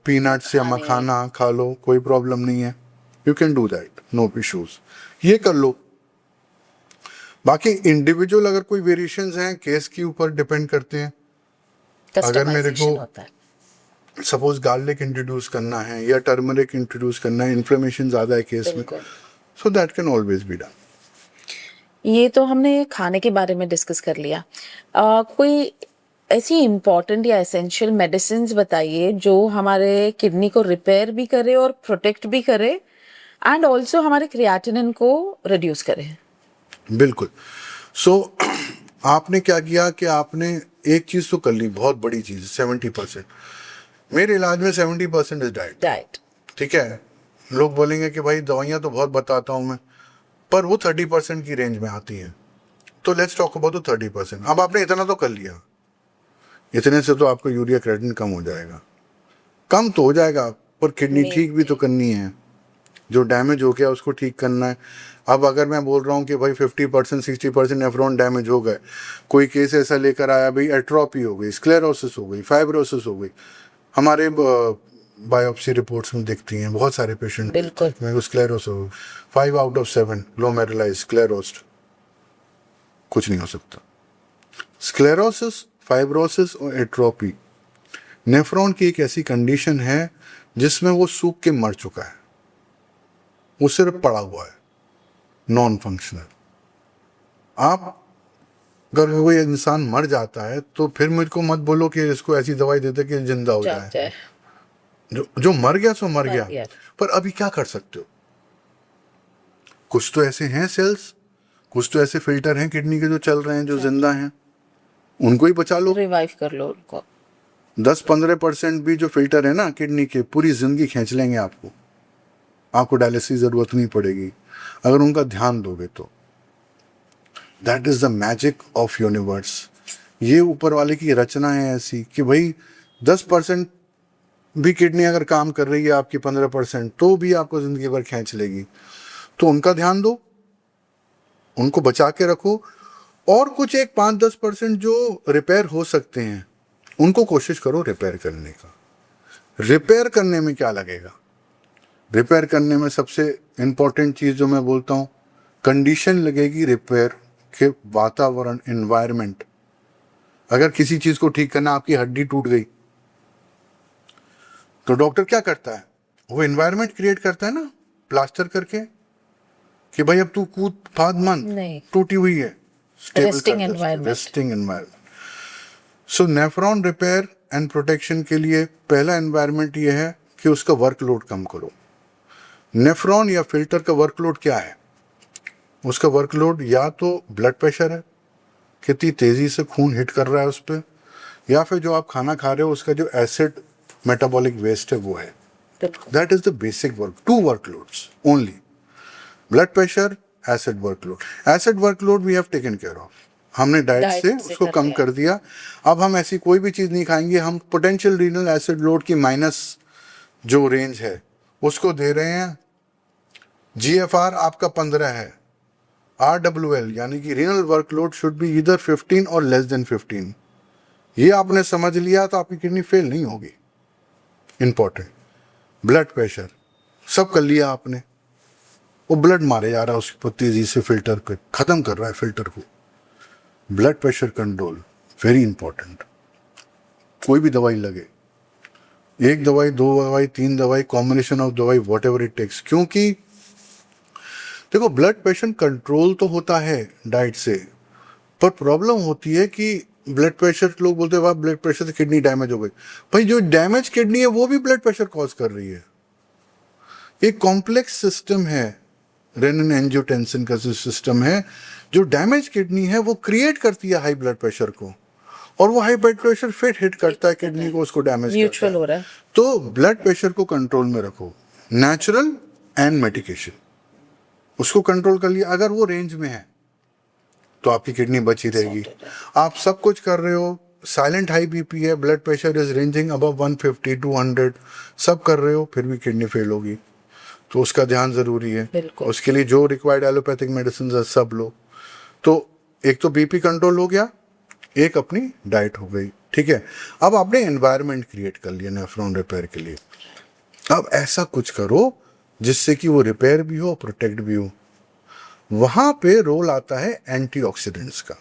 पीनट्स या मखाना खा लो, कोई प्रॉब्लम नहीं है, you can do that, no issues, ये कर लो। बाकी इंडिविजुअल अगर कोई वेरिएशंस हैं, केस के ऊपर डिपेंड करते हैं। अगर मेरे को होता है। सपोज गार्लिक इंट्रोड्यूस करना है या टर्मरिक इंट्रोड्यूस करना है, इन्फ्लेमेशन ज़्यादा है केस में, so that can always be done. ये तो हमने खाने के बारे में डिस्कस कर लिया। कोई ऐसी इम्पोर्टेंट या एसेंशियल मेडिसिन बताइए जो हमारे किडनी को रिपेयर भी करे और प्रोटेक्ट भी करे एंड ऑल्सो हमारे क्रिएटिनिन को रिड्यूस करे। बिल्कुल। सो आपने क्या किया कि आपने एक चीज़ तो कर ली, बहुत बड़ी चीज़, 70%। मेरे इलाज में 70% इज डाइट, ठीक है। लोग बोलेंगे कि भाई दवाइयाँ तो बहुत बताता हूँ मैं, पर वो 30% की रेंज में आती हैं। तो लेट्स टॉक अबाउट द 30%। अब आपने इतना तो कर लिया, इतने से तो आपको यूरिया क्रेटिनिन कम हो जाएगा, कम तो हो जाएगा, पर किडनी ठीक भी तो करनी है, जो डैमेज हो गया उसको ठीक करना है। अब अगर मैं बोल रहा हूँ कि भाई 50% 60% नेफ्रॉन डैमेज हो गए, कोई केस ऐसा लेकर आया भाई एट्रोपी हो गई, स्क्लेरोसिस हो गई, फाइब्रोसिस हो गई, हमारे बायोप्सी रिपोर्ट्स में दिखती हैं बहुत सारे पेशेंट, बिल्कुल, मेरे को स्क्लेरोसिस हो, 5 out of 7 ग्लोमेरुलाइज स्क्लेरोस्ड, कुछ नहीं हो सकता। स्क्लेरोसिस, फाइब्रोसिस और एट्रोपी नेफ्रॉन की एक ऐसी कंडीशन है जिसमें वो सूख के मर चुका है, वो सिर्फ पड़ा हुआ है, नॉन फंक्शनल। आप अगर कोई इंसान मर जाता है तो फिर मेरे को मत बोलो कि इसको ऐसी दवाई देते कि जिंदा हो जाए। जो मर गया सो मर गया। पर अभी क्या कर सकते हो, कुछ तो ऐसे हैं सेल्स, कुछ तो ऐसे फिल्टर हैं किडनी के जो चल रहे हैं, जो जिंदा हैं, उनको ही बचा लो, रिवाइव कर लो उनको। 10-15% भी जो फिल्टर है ना किडनी के, पूरी जिंदगी खींच लेंगे आपको डायलिसिस जरूरत नहीं पड़ेगी अगर उनका ध्यान दोगे तो। That is the magic of universe. ये ऊपर वाले की रचना है ऐसी कि भाई 10% भी किडनी अगर काम कर रही है आपकी 15%, तो भी आपको जिंदगी भर खींच लेगी। तो उनका ध्यान दो, उनको बचा के रखो, और कुछ एक 5-10% जो रिपेयर हो सकते हैं उनको कोशिश करो रिपेयर करने का। रिपेयर करने में क्या लगेगा, रिपेयर करने में सबसे इंपॉर्टेंट चीज़ जो मैं बोलता हूँ, कंडीशन लगेगी रिपेयर के वातावरण, एनवायरनमेंट। अगर किसी चीज़ को ठीक करना, आपकी हड्डी टूट गई तो डॉक्टर क्या करता है, वो एनवायरनमेंट क्रिएट करता है ना, प्लास्टर करके, कि भाई अब तू कूद फाद मन, टूटी हुई है, resting environment. So nephron repair and protection के लिए पहला एनवायरनमेंट ये है कि उसका वर्कलोड कम करो। नेफ्रॉन या फिल्टर का वर्कलोड क्या है, उसका वर्कलोड या तो ब्लड प्रेशर है, कितनी तेजी से खून हिट कर रहा है उस पर, या फिर जो आप खाना खा रहे हो उसका जो एसिड मेटाबॉलिक वेस्ट है वो है। That is the basic work, 2 workloads only, blood pressure acid workload we have taken care of, हमने डाइट Diet से से उसको कर कम लिया। कर दिया। अब हम ऐसी कोई भी चीज़ नहीं खाएंगे, हम पोटेंशियल रीनल एसिड लोड की माइनस जो रेंज है उसको दे रहे हैं। GFR आपका 15 है, RWL यानी कि रीनल वर्कलोड शुड बी इधर 15 और लेस देन 15। ये आपने समझ लिया तो आपकी किडनी फेल नहीं होगी। इंपॉर्टेंट, ब्लड प्रेशर सब कर लिया आपने, वो ब्लड मारे जा रहा है उसको तेजी से, फिल्टर पे खत्म कर रहा है फिल्टर को। Blood pressure control very important. कोई भी दवाई लगे, एक दवाई, दो दवाई, तीन दवाई, कॉम्बिनेशन ऑफ दवाई, वॉट एवर इट टेक्स, क्योंकि देखो ब्लड प्रेशर कंट्रोल तो होता है डाइट से, पर प्रॉब्लम होती है कि ब्लड प्रेशर, लोग बोलते हैं वाह ब्लड प्रेशर से किडनी डैमेज हो गई। भाई जो डैमेज किडनी है वो भी ब्लड प्रेशर कॉज कर रही है। एक कॉम्प्लेक्स सिस्टम है, रेनिन एंजियोटेंसिन का जो सिस्टम है, जो डैमेज किडनी है वो क्रिएट करती है हाई ब्लड प्रेशर को, और वो हाई ब्लड प्रेशर फिर हिट करता है किडनी को, उसको डैमेज करता म्यूचुअल है। हो रहा है। तो ब्लड प्रेशर को कंट्रोल में रखो, नेचुरल एंड मेडिकेशन, उसको कंट्रोल कर लिया। अगर वो रेंज में है तो आपकी किडनी बची रहेगी। आप सब कुछ कर रहे हो, साइलेंट हाई बीपी है, blood pressure is ranging above 150 200, सब कर रहे हो, फिर भी किडनी फेल होगी, तो उसका ध्यान ज़रूरी है। बिल्कुल। उसके लिए जो रिक्वायर्ड एलोपैथिक मेडिसिन सब लो। तो एक तो बीपी कंट्रोल हो गया, एक अपनी डाइट हो गई, ठीक है। अब आपने एनवायरनमेंट क्रिएट कर लिया नेफ्रॉन रिपेयर के लिए। अब ऐसा कुछ करो जिससे कि वो रिपेयर भी हो, प्रोटेक्ट भी हो। वहां पे रोल आता है एंटीऑक्सीडेंट्स का।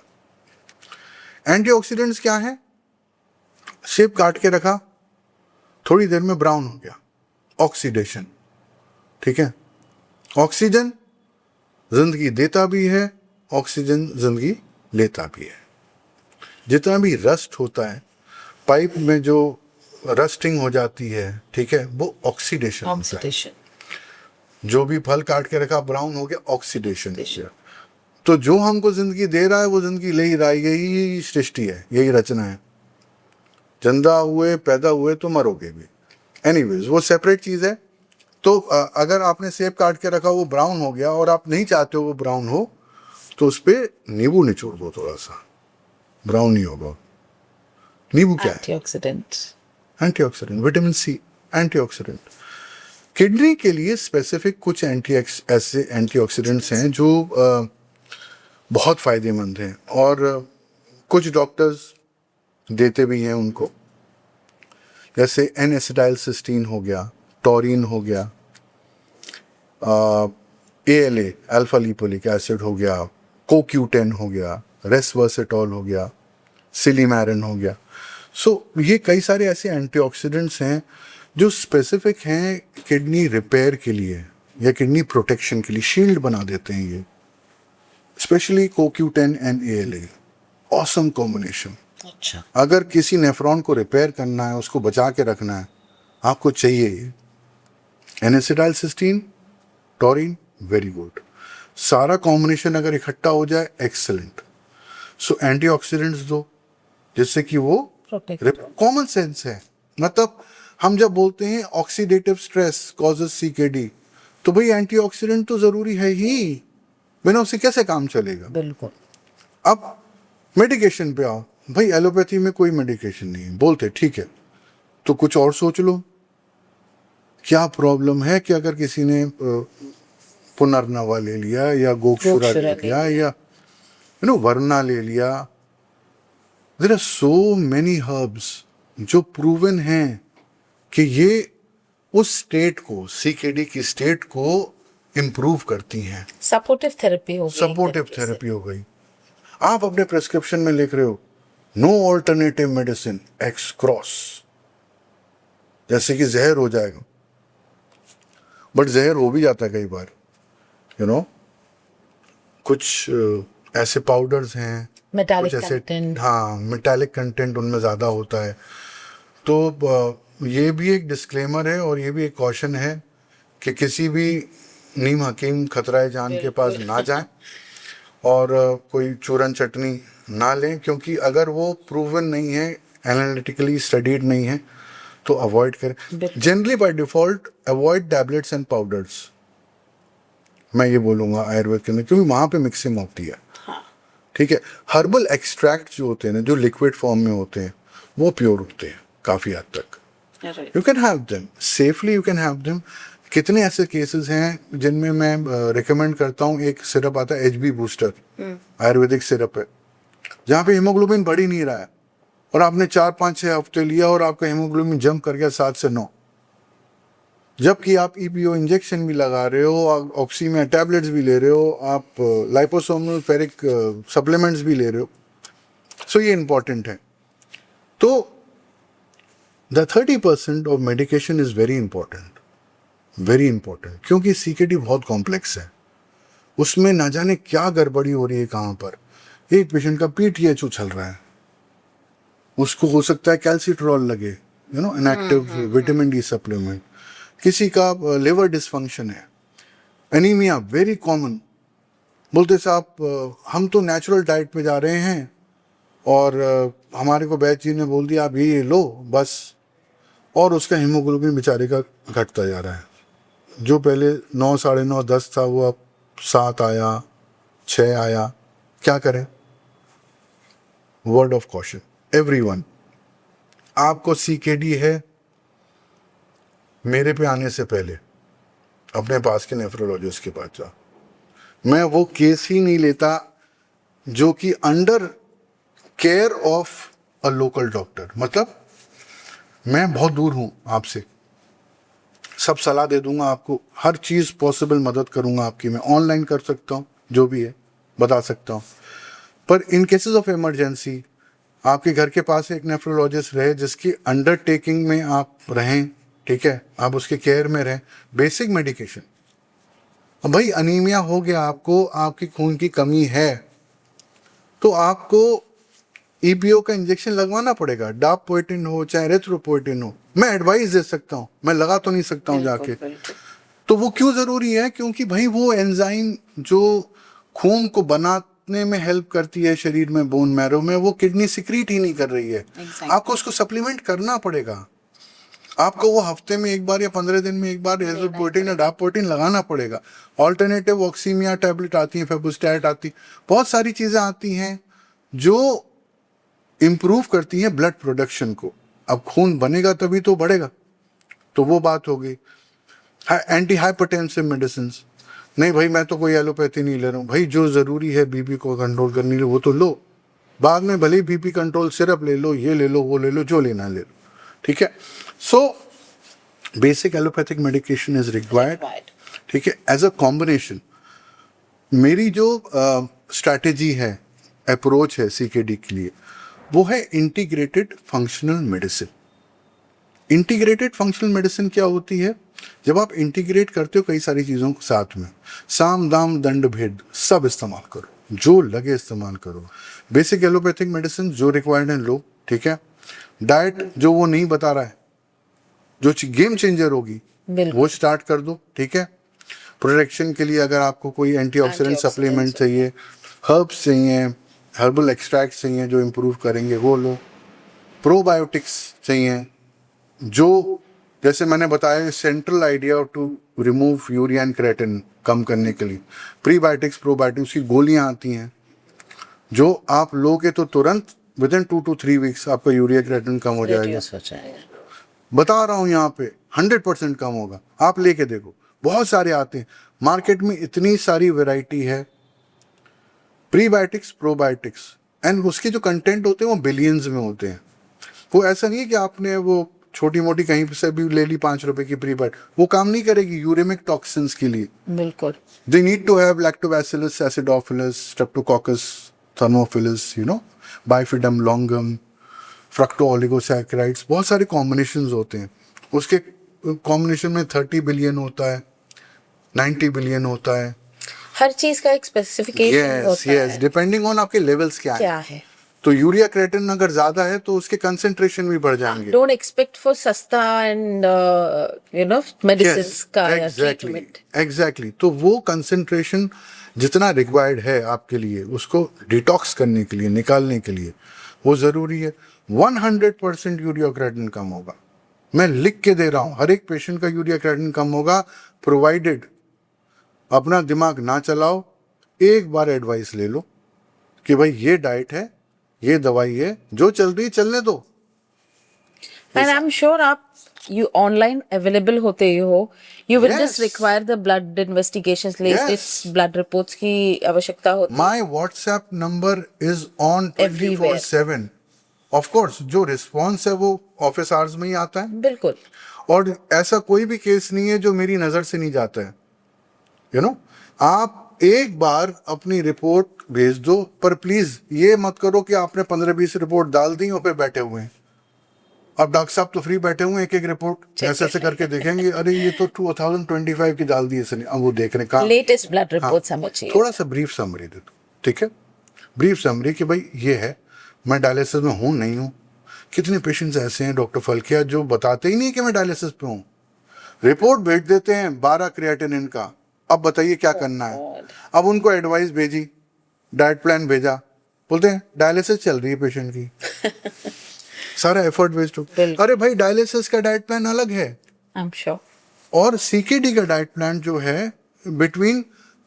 एंटीऑक्सीडेंट्स क्या है? सेब काट के रखा, थोड़ी देर में ब्राउन हो गया, ऑक्सीडेशन, ठीक है। ऑक्सीजन जिंदगी देता भी है, ऑक्सीजन जिंदगी लेता भी है। जितना भी रस्ट होता है पाइप में, जो रस्टिंग हो जाती है, ठीक है, वो ऑक्सीडेशन होता है। ऑक्सीडेशन। जो भी फल काट के रखा ब्राउन हो गया, ऑक्सीडेशन हो गया। तो जो हमको जिंदगी दे रहा है वो जिंदगी ले ही रहा है, यही सृष्टि है, यही रचना है। जिंदा हुए, पैदा हुए तो मरोगे भी। एनीवेज वो सेपरेट चीज़ है। तो अगर आपने सेब काट के रखा, वो ब्राउन हो गया और आप नहीं चाहते हो वो ब्राउन हो, तो उस पर नींबू निचोड़ दो थोड़ा सा, ब्राउन नहीं होगा। नींबू क्या है? Antioxidant. Antioxidant, vitamin C, antioxidant. Kidney के लिए स्पेसिफिक कुछ ऐसे एंटीऑक्सीडेंट्स हैं जो बहुत फ़ायदेमंद हैं, और कुछ डॉक्टर्स देते भी हैं उनको, जैसे एन एसिटाइलसिस्टीन हो गया, टॉरिन हो गया, ALA अल्फा लिपोलिक एसिड हो गया, CoQ10 हो गया, रेसवर्सेटॉल हो गया, सिलीमैरिन हो गया। सो ये कई सारे ऐसे एंटीऑक्सीडेंट्स हैं जो स्पेसिफिक हैं किडनी रिपेयर के लिए या किडनी प्रोटेक्शन के लिए, शील्ड बना देते हैं ये। Specially CoQ10 and ALA, awesome combination. अच्छा। अगर किसी नेफ्रॉन को रिपेयर करना है, उसको बचा के रखना है, आपको चाहिए ये एन-एसिटाइलसिस्टीन, टॉरिन, वेरी गुड। सारा कॉम्बिनेशन अगर इकट्ठा हो जाए, एक्सेलेंट। सो एंटीऑक्सीडेंट्स दो जिससे कि वो कॉमन सेंस है। मतलब हम जब बोलते हैं ऑक्सीडेटिव स्ट्रेस कॉजेस CKD, तो भाई एंटीऑक्सीडेंट तो जरूरी है ही, बिना उसे कैसे काम चलेगा। बिल्कुल। अब मेडिकेशन पे आओ, भाई एलोपैथी में कोई मेडिकेशन नहीं है, बोलते ठीक है, तो कुछ और सोच लो। क्या प्रॉब्लम है कि अगर किसी ने पुनर्नवा ले लिया या गोक्षुरा ले लिया या वरना ले लिया, there are so many herbs जो प्रूवन हैं कि ये उस स्टेट को, CKD की स्टेट को इम्प्रूव करती हैं। सपोर्टिव थेरेपी हो गई। सपोर्टिव थेरेपी हो गई। आप अपने प्रिस्क्रिप्शन में लिख रहे हो no alternative medicine X cross, जैसे कि जहर हो जाएगा, बट जहर हो भी जाता है कई बार, कुछ ऐसे पाउडर्स हैं, मेटालिक कुछ ऐसे, कंटेंट। हाँ, मेटालिक कंटेंट उनमें ज़्यादा होता है। तो ये भी एक डिस्क्लेमर है और ये भी एक कॉशन है कि किसी भी नीम हकीम खतरा जान के पास ना जाएं और कोई चूरन चटनी ना लें, क्योंकि अगर वो प्रूवन नहीं है, एनालिटिकली स्टडीड नहीं है, तो अवॉइड करें। Generally by default avoid tablets and powders, मैं ये बोलूँगा आयुर्वेद के अंदर, क्योंकि वहाँ पे मिक्सिंग होती है। ठीक है, हर्बल एक्सट्रैक्ट जो होते हैं ना, जो लिक्विड फॉर्म में होते हैं, वो प्योर होते हैं काफ़ी हद तक। You can have them safely, you can have them. कितने ऐसे केसेस हैं जिनमें मैं रिकमेंड करता हूँ, एक सिरप आता है HB बूस्टर, आयुर्वेदिक सिरप है, जहाँ पे हीमोग्लोबिन बढ़ ही नहीं रहा है, और आपने 4-5-6 हफ्ते लिया और आपका हीमोग्लोबिन जंप कर गया 7 से 9, जबकि आप EPO इंजेक्शन भी लगा रहे हो, ऑक्सी में टैबलेट्स भी ले रहे हो, आप लाइपोसोमल फेरिक सप्लीमेंट्स भी ले रहे हो। सो ये इंपॉर्टेंट है। तो the 30% of medication is very important, very important, क्योंकि CKD बहुत कॉम्प्लेक्स है, उसमें ना जाने क्या गड़बड़ी हो रही है कहाँ पर। एक पेशेंट का PTH उछल रहा है, उसको हो सकता है कैल्सिट्रॉल लगे, you know, inactive vitamin D supplement. किसी का लिवर डिसफंक्शन है, एनीमिया वेरी कॉमन। बोलते साहब हम तो नेचुरल डाइट पे जा रहे हैं और हमारे को वैद्य जी ने बोल दिया आप ये लो बस, और उसका हीमोग्लोबिन बेचारे का घटता जा रहा है। जो पहले 9, 9.5, 10 था, वो अब 7 आया, 6 आया। क्या करें? वर्ड ऑफ कॉशन एवरीवन, आपको CKD है, मेरे पे आने से पहले अपने पास के नेफ्रोलॉजिस्ट के पास जा। मैं वो केस ही नहीं लेता जो कि under care of a local doctor, मतलब मैं बहुत दूर हूँ आपसे, सब सलाह दे दूंगा आपको, हर चीज़ पॉसिबल मदद करूंगा आपकी, मैं ऑनलाइन कर सकता हूँ, जो भी है बता सकता हूँ। पर इन केसेस ऑफ इमरजेंसी आपके घर के पास एक नेफ्रोलॉजिस्ट रहे जिसकी अंडरटेकिंग में आप रहें, ठीक है, आप उसके केयर में रहें। बेसिक मेडिकेशन, अब भाई अनीमिया हो गया आपको, आपकी खून की कमी है, तो आपको EPO का इंजेक्शन लगवाना पड़ेगा, डापोएटिन हो चाहे एरिथ्रोपोएटिन हो। मैं एडवाइस दे सकता हूँ, मैं लगा तो नहीं सकता हूँ जाके। तो वो क्यों ज़रूरी है? क्योंकि भाई वो एंजाइम जो खून को बनाने में हेल्प करती है शरीर में, बोन मैरो में, वो किडनी सिक्रीट ही नहीं कर रही है। आपको उसको सप्लीमेंट करना पड़ेगा। आपको वो हफ्ते में एक बार या 15 दिन में एक बार एरिथ्रोपोएटिन या डापोएटिन लगाना पड़ेगा। ऑल्टरनेटिव ऑक्सीमिया टैबलेट आती हैं, फेबुस्टैट आती, बहुत सारी चीज़ें आती हैं जो इम्प्रूव करती हैं ब्लड प्रोडक्शन को। अब खून बनेगा तभी तो बढ़ेगा, तो वो बात हो गई। एंटी हाइपरटेंसिव मेडिसिन, नहीं भाई मैं तो कोई एलोपैथी नहीं ले रहा हूँ। भाई जो ज़रूरी है BP को कंट्रोल करने के लिए वो तो लो, बाद में भले BP कंट्रोल सिरप ले लो, ये ले लो, वो ले लो, जो लेना ले लो, ठीक है। So basic allopathic medication is required, ठीक है, एज अ कॉम्बिनेशन। मेरी जो स्ट्रैटेजी है, अप्रोच है CKD के लिए, वो है integrated functional medicine. Integrated functional medicine क्या होती है? जब आप इंटीग्रेट करते हो कई सारी चीज़ों को साथ में, साम दाम दंड भेद सब इस्तेमाल करो, जो लगे इस्तेमाल करो। बेसिक एलोपैथिक मेडिसिन जो रिक्वायर्ड है लो, ठीक है। डाइट जो वो नहीं बता रहा है, जो गेम चेंजर होगी वो स्टार्ट कर दो, ठीक है। प्रोटेक्शन के लिए अगर आपको कोई एंटीऑक्सीडेंट सप्लीमेंट चाहिए, हर्ब्स चाहिए, हर्बल एक्सट्रैक्ट चाहिए जो इम्प्रूव करेंगे वो लो। प्रोबायोटिक्स चाहिए, जो जैसे मैंने बताया central idea to remove urea and creatinine कम करने के लिए। प्रीबायोटिक्स, प्रोबायोटिक्स की गोलियां आती हैं जो आप लोगे तो तुरंत विदिन 2 to 3 वीक्स आपका यूरिया क्रेटिन कम हो जाएगा। बता रहा हूँ यहाँ पे 100% कम होगा, आप लेके देखो। बहुत सारे आते हैं मार्केट में, इतनी सारी वैरायटी है प्रीबायोटिक्स, प्रोबायोटिक्स, एंड उसके जो कंटेंट होते हैं वो बिलियंस में होते हैं। वो ऐसा नहीं है कि आपने वो छोटी मोटी कहीं से भी ले ली 5 रुपए की प्रीबायोटिक, वो काम नहीं करेगी यूरेमिक टॉक्सिन्स के लिए। बिल्कुल, they need to have lactobacillus, acidophilus, streptococcus, thermophilus, you know, bifidum longum, fructo oligosaccharides, बहुत सारे कॉम्बिनेशंस होते हैं। उसके कॉम्बिनेशन में 30 बिलियन होता है, 90 बिलियन होता है। हर चीज का एक स्पेसिफिकेशन होता है, डिपेंडिंग ऑन आपके लेवल्स क्या है। तो यूरिया क्रेटिन अगर ज्यादा है तो उसके कंसंट्रेशन भी बढ़ जाएंगे। डोंट एक्सपेक्ट फॉर सस्ता एंड यू नो मेडिसिन्स का ट्रीटमेंट। एग्जैक्टली, तो वो कंसंट्रेशन जितना रिक्वायर्ड है आपके लिए, उसको डिटॉक्स करने के लिए, निकालने के लिए, वो जरूरी है। 100% यूरिया क्रेटिन कम होगा, मैं लिख के दे रहा हूँ, हर एक पेशेंट का यूरिया क्रेटिन कम होगा, प्रोवाइडेड अपना दिमाग ना चलाओ, एक बार एडवाइस ले लो कि भाई ये डाइट है, ये दवाई है, जो चल रही है चलने दो। एंड आई एम श्योर आप you online available होते ही हो, you will just Yes. require the blood investigations, latest Yes. blood reports की आवश्यकता होती है। My WhatsApp number is on Everywhere. 24/7. Of course, जो रिस्पॉन्स है वो ऑफिस आवर्स में ही आता है, बिल्कुल। और ऐसा कोई भी केस नहीं है जो मेरी नज़र से नहीं जाता है। यू नो, आप एक बार अपनी रिपोर्ट भेज दो, पर प्लीज ये मत करो कि आपने 15-20 रिपोर्ट डाल दी और फिर बैठे हुए हैं। अब डॉक्टर साहब तो फ्री बैठे हुए हैं, एक एक रिपोर्ट ऐसे ऐसे करके देखेंगे, अरे ये तो 2025 की डाल दी इसने, अब वो देख रहे हैं। लेटेस्ट ब्लड रिपोर्ट्स हमें चाहिए। थोड़ा सा ब्रीफ समरी दे दो, ठीक है? ब्रीफ समरी कि भाई ये है, मैं डायलिसिस में हूँ नहीं हूँ। कितने पेशेंट्स ऐसे हैं डॉक्टर फल्किया जो बताते ही नहीं कि मैं डायलिसिस पे हूँ, रिपोर्ट भेज देते हैं 12 क्रिएटिनिन का, अब बताइए क्या करना है। अब उनको एडवाइस भेजी, डाइट प्लान भेजा, बोलते हैं डायलिसिस चल रही है पेशेंट की। सारा एफर्ट वेस्ट हो। अरे भाई, डायलिसिस का डाइट प्लान अलग है, आई एम श्योर, और सीकेडी का डाइट प्लान जो है बिटवीन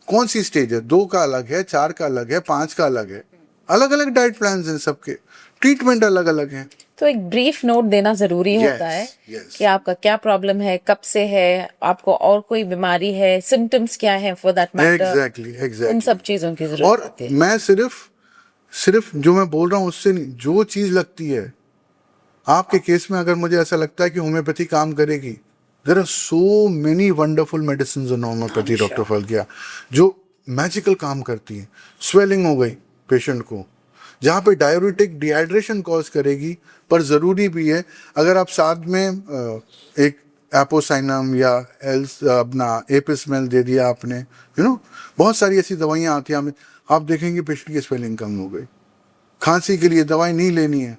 कौन सी स्टेज है, 2 का अलग है, 4 का अलग है, 5 का अलग है, अलग अलग डाइट प्लान हैं सबके, ट्रीटमेंट अलग अलग है। तो एक ब्रीफ नोट देना जरूरी होता है yes. कि आपका क्या प्रॉब्लम है, कब से है, आपको और कोई बीमारी है, सिम्टम्स क्या है फॉर दैट मैटर। एग्जैक्टली इन सब चीजों की जरूरत और होती है। मैं सिर्फ जो मैं बोल रहा हूँ उससे नहीं, जो चीज लगती है आपके केस में, अगर मुझे ऐसा लगता है कि होम्योपैथी काम करेगी, there are so many wonderful medicine in homeopathy doctor Falkia, जो मैजिकल काम करती हैं। स्वेलिंग हो गई पेशेंट को, जहाँ पे डाययूरेटिक डिहाइड्रेशन कॉज करेगी, पर ज़रूरी भी है अगर आप साथ में एक एपोसाइनम या एल्स अपना एपिसमेल दे दिया आपने, यू नो, बहुत सारी ऐसी दवाइयाँ आती हैं, हमें आप देखेंगे पेशेंट की स्वेलिंग कम हो गई। खांसी के लिए दवाई नहीं लेनी है,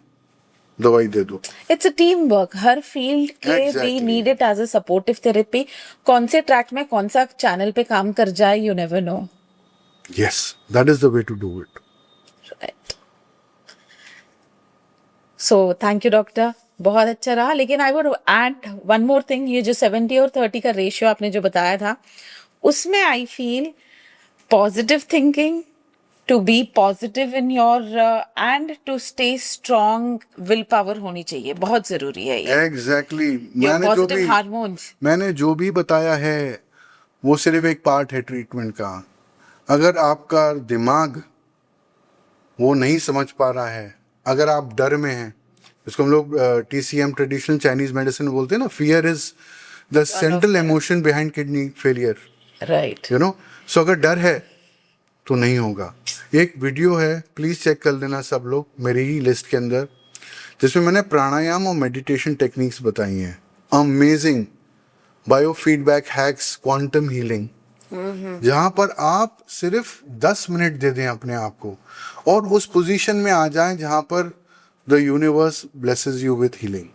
दवाई दे दो। इट्स अ टीम वर्क, हर फील्ड के Exactly. We need it as a supportive therapy. कौन से ट्रैक में कौन सा चैनल पे काम कर जाए, you never know. Yes, that is the way to do it. So thank you doctor, बहुत अच्छा रहा। लेकिन I would add one more thing, ये जो 70 और 30 का रेशियो आपने जो बताया था, उसमें I feel positive thinking, to be positive in your and to stay strong will power होनी चाहिए, बहुत जरूरी है ये। एग्जैक्टली पॉजिटिव हार्मोन्स, मैंने जो भी बताया है वो सिर्फ एक पार्ट है ट्रीटमेंट का। अगर आपका दिमाग वो नहीं समझ पा रहा है, अगर आप डर में हैं, इसको हम लोग TCM ट्रेडिशनल चाइनीज मेडिसिन बोलते हैं ना, fear is the central emotion behind kidney failure, right. You know. So अगर डर है तो नहीं होगा। एक वीडियो है, प्लीज चेक कर लेना सब लोग, मेरी ही लिस्ट के अंदर, जिसमें मैंने प्राणायाम और मेडिटेशन टेक्निक्स बताई हैं। Amazing bio feedback hacks, quantum healing, जहां पर आप सिर्फ 10 मिनट दे दें अपने आप को और उस पोजीशन में आ जाएं जहां पर the universe blesses you with healing.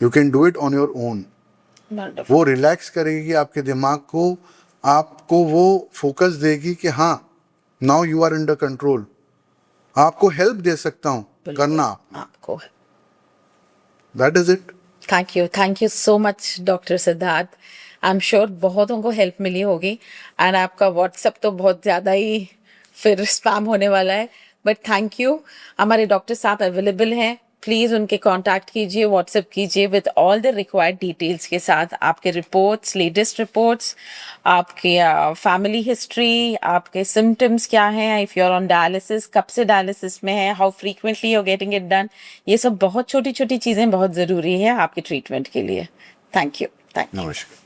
You can do it on your own. वो रिलैक्स करेगी आपके दिमाग को, आपको वो फोकस देगी कि हाँ, now you are under control, आपको हेल्प दे सकता हूँ, करना आपको। That is it. Thank you so much doctor Siddharth. I am sure बहुतों को हेल्प मिली होगी, एंड आपका व्हाट्सएप तो बहुत ज़्यादा ही फिर स्पैम होने वाला है, बट थैंक यू। हमारे डॉक्टर साहब अवेलेबल हैं, प्लीज़ उनके कांटेक्ट कीजिए, व्हाट्सएप कीजिए with all the required details के साथ, आपके रिपोर्ट्स, लेटेस्ट रिपोर्ट्स, आपके फैमिली हिस्ट्री, आपके सिम्टम्स क्या हैं, if you are on dialysis, कब से डायलिसिस में है, how frequently you are getting it done, ये सब बहुत छोटी छोटी चीज़ें बहुत ज़रूरी है आपके ट्रीटमेंट के लिए। Thank you. नमस्कार।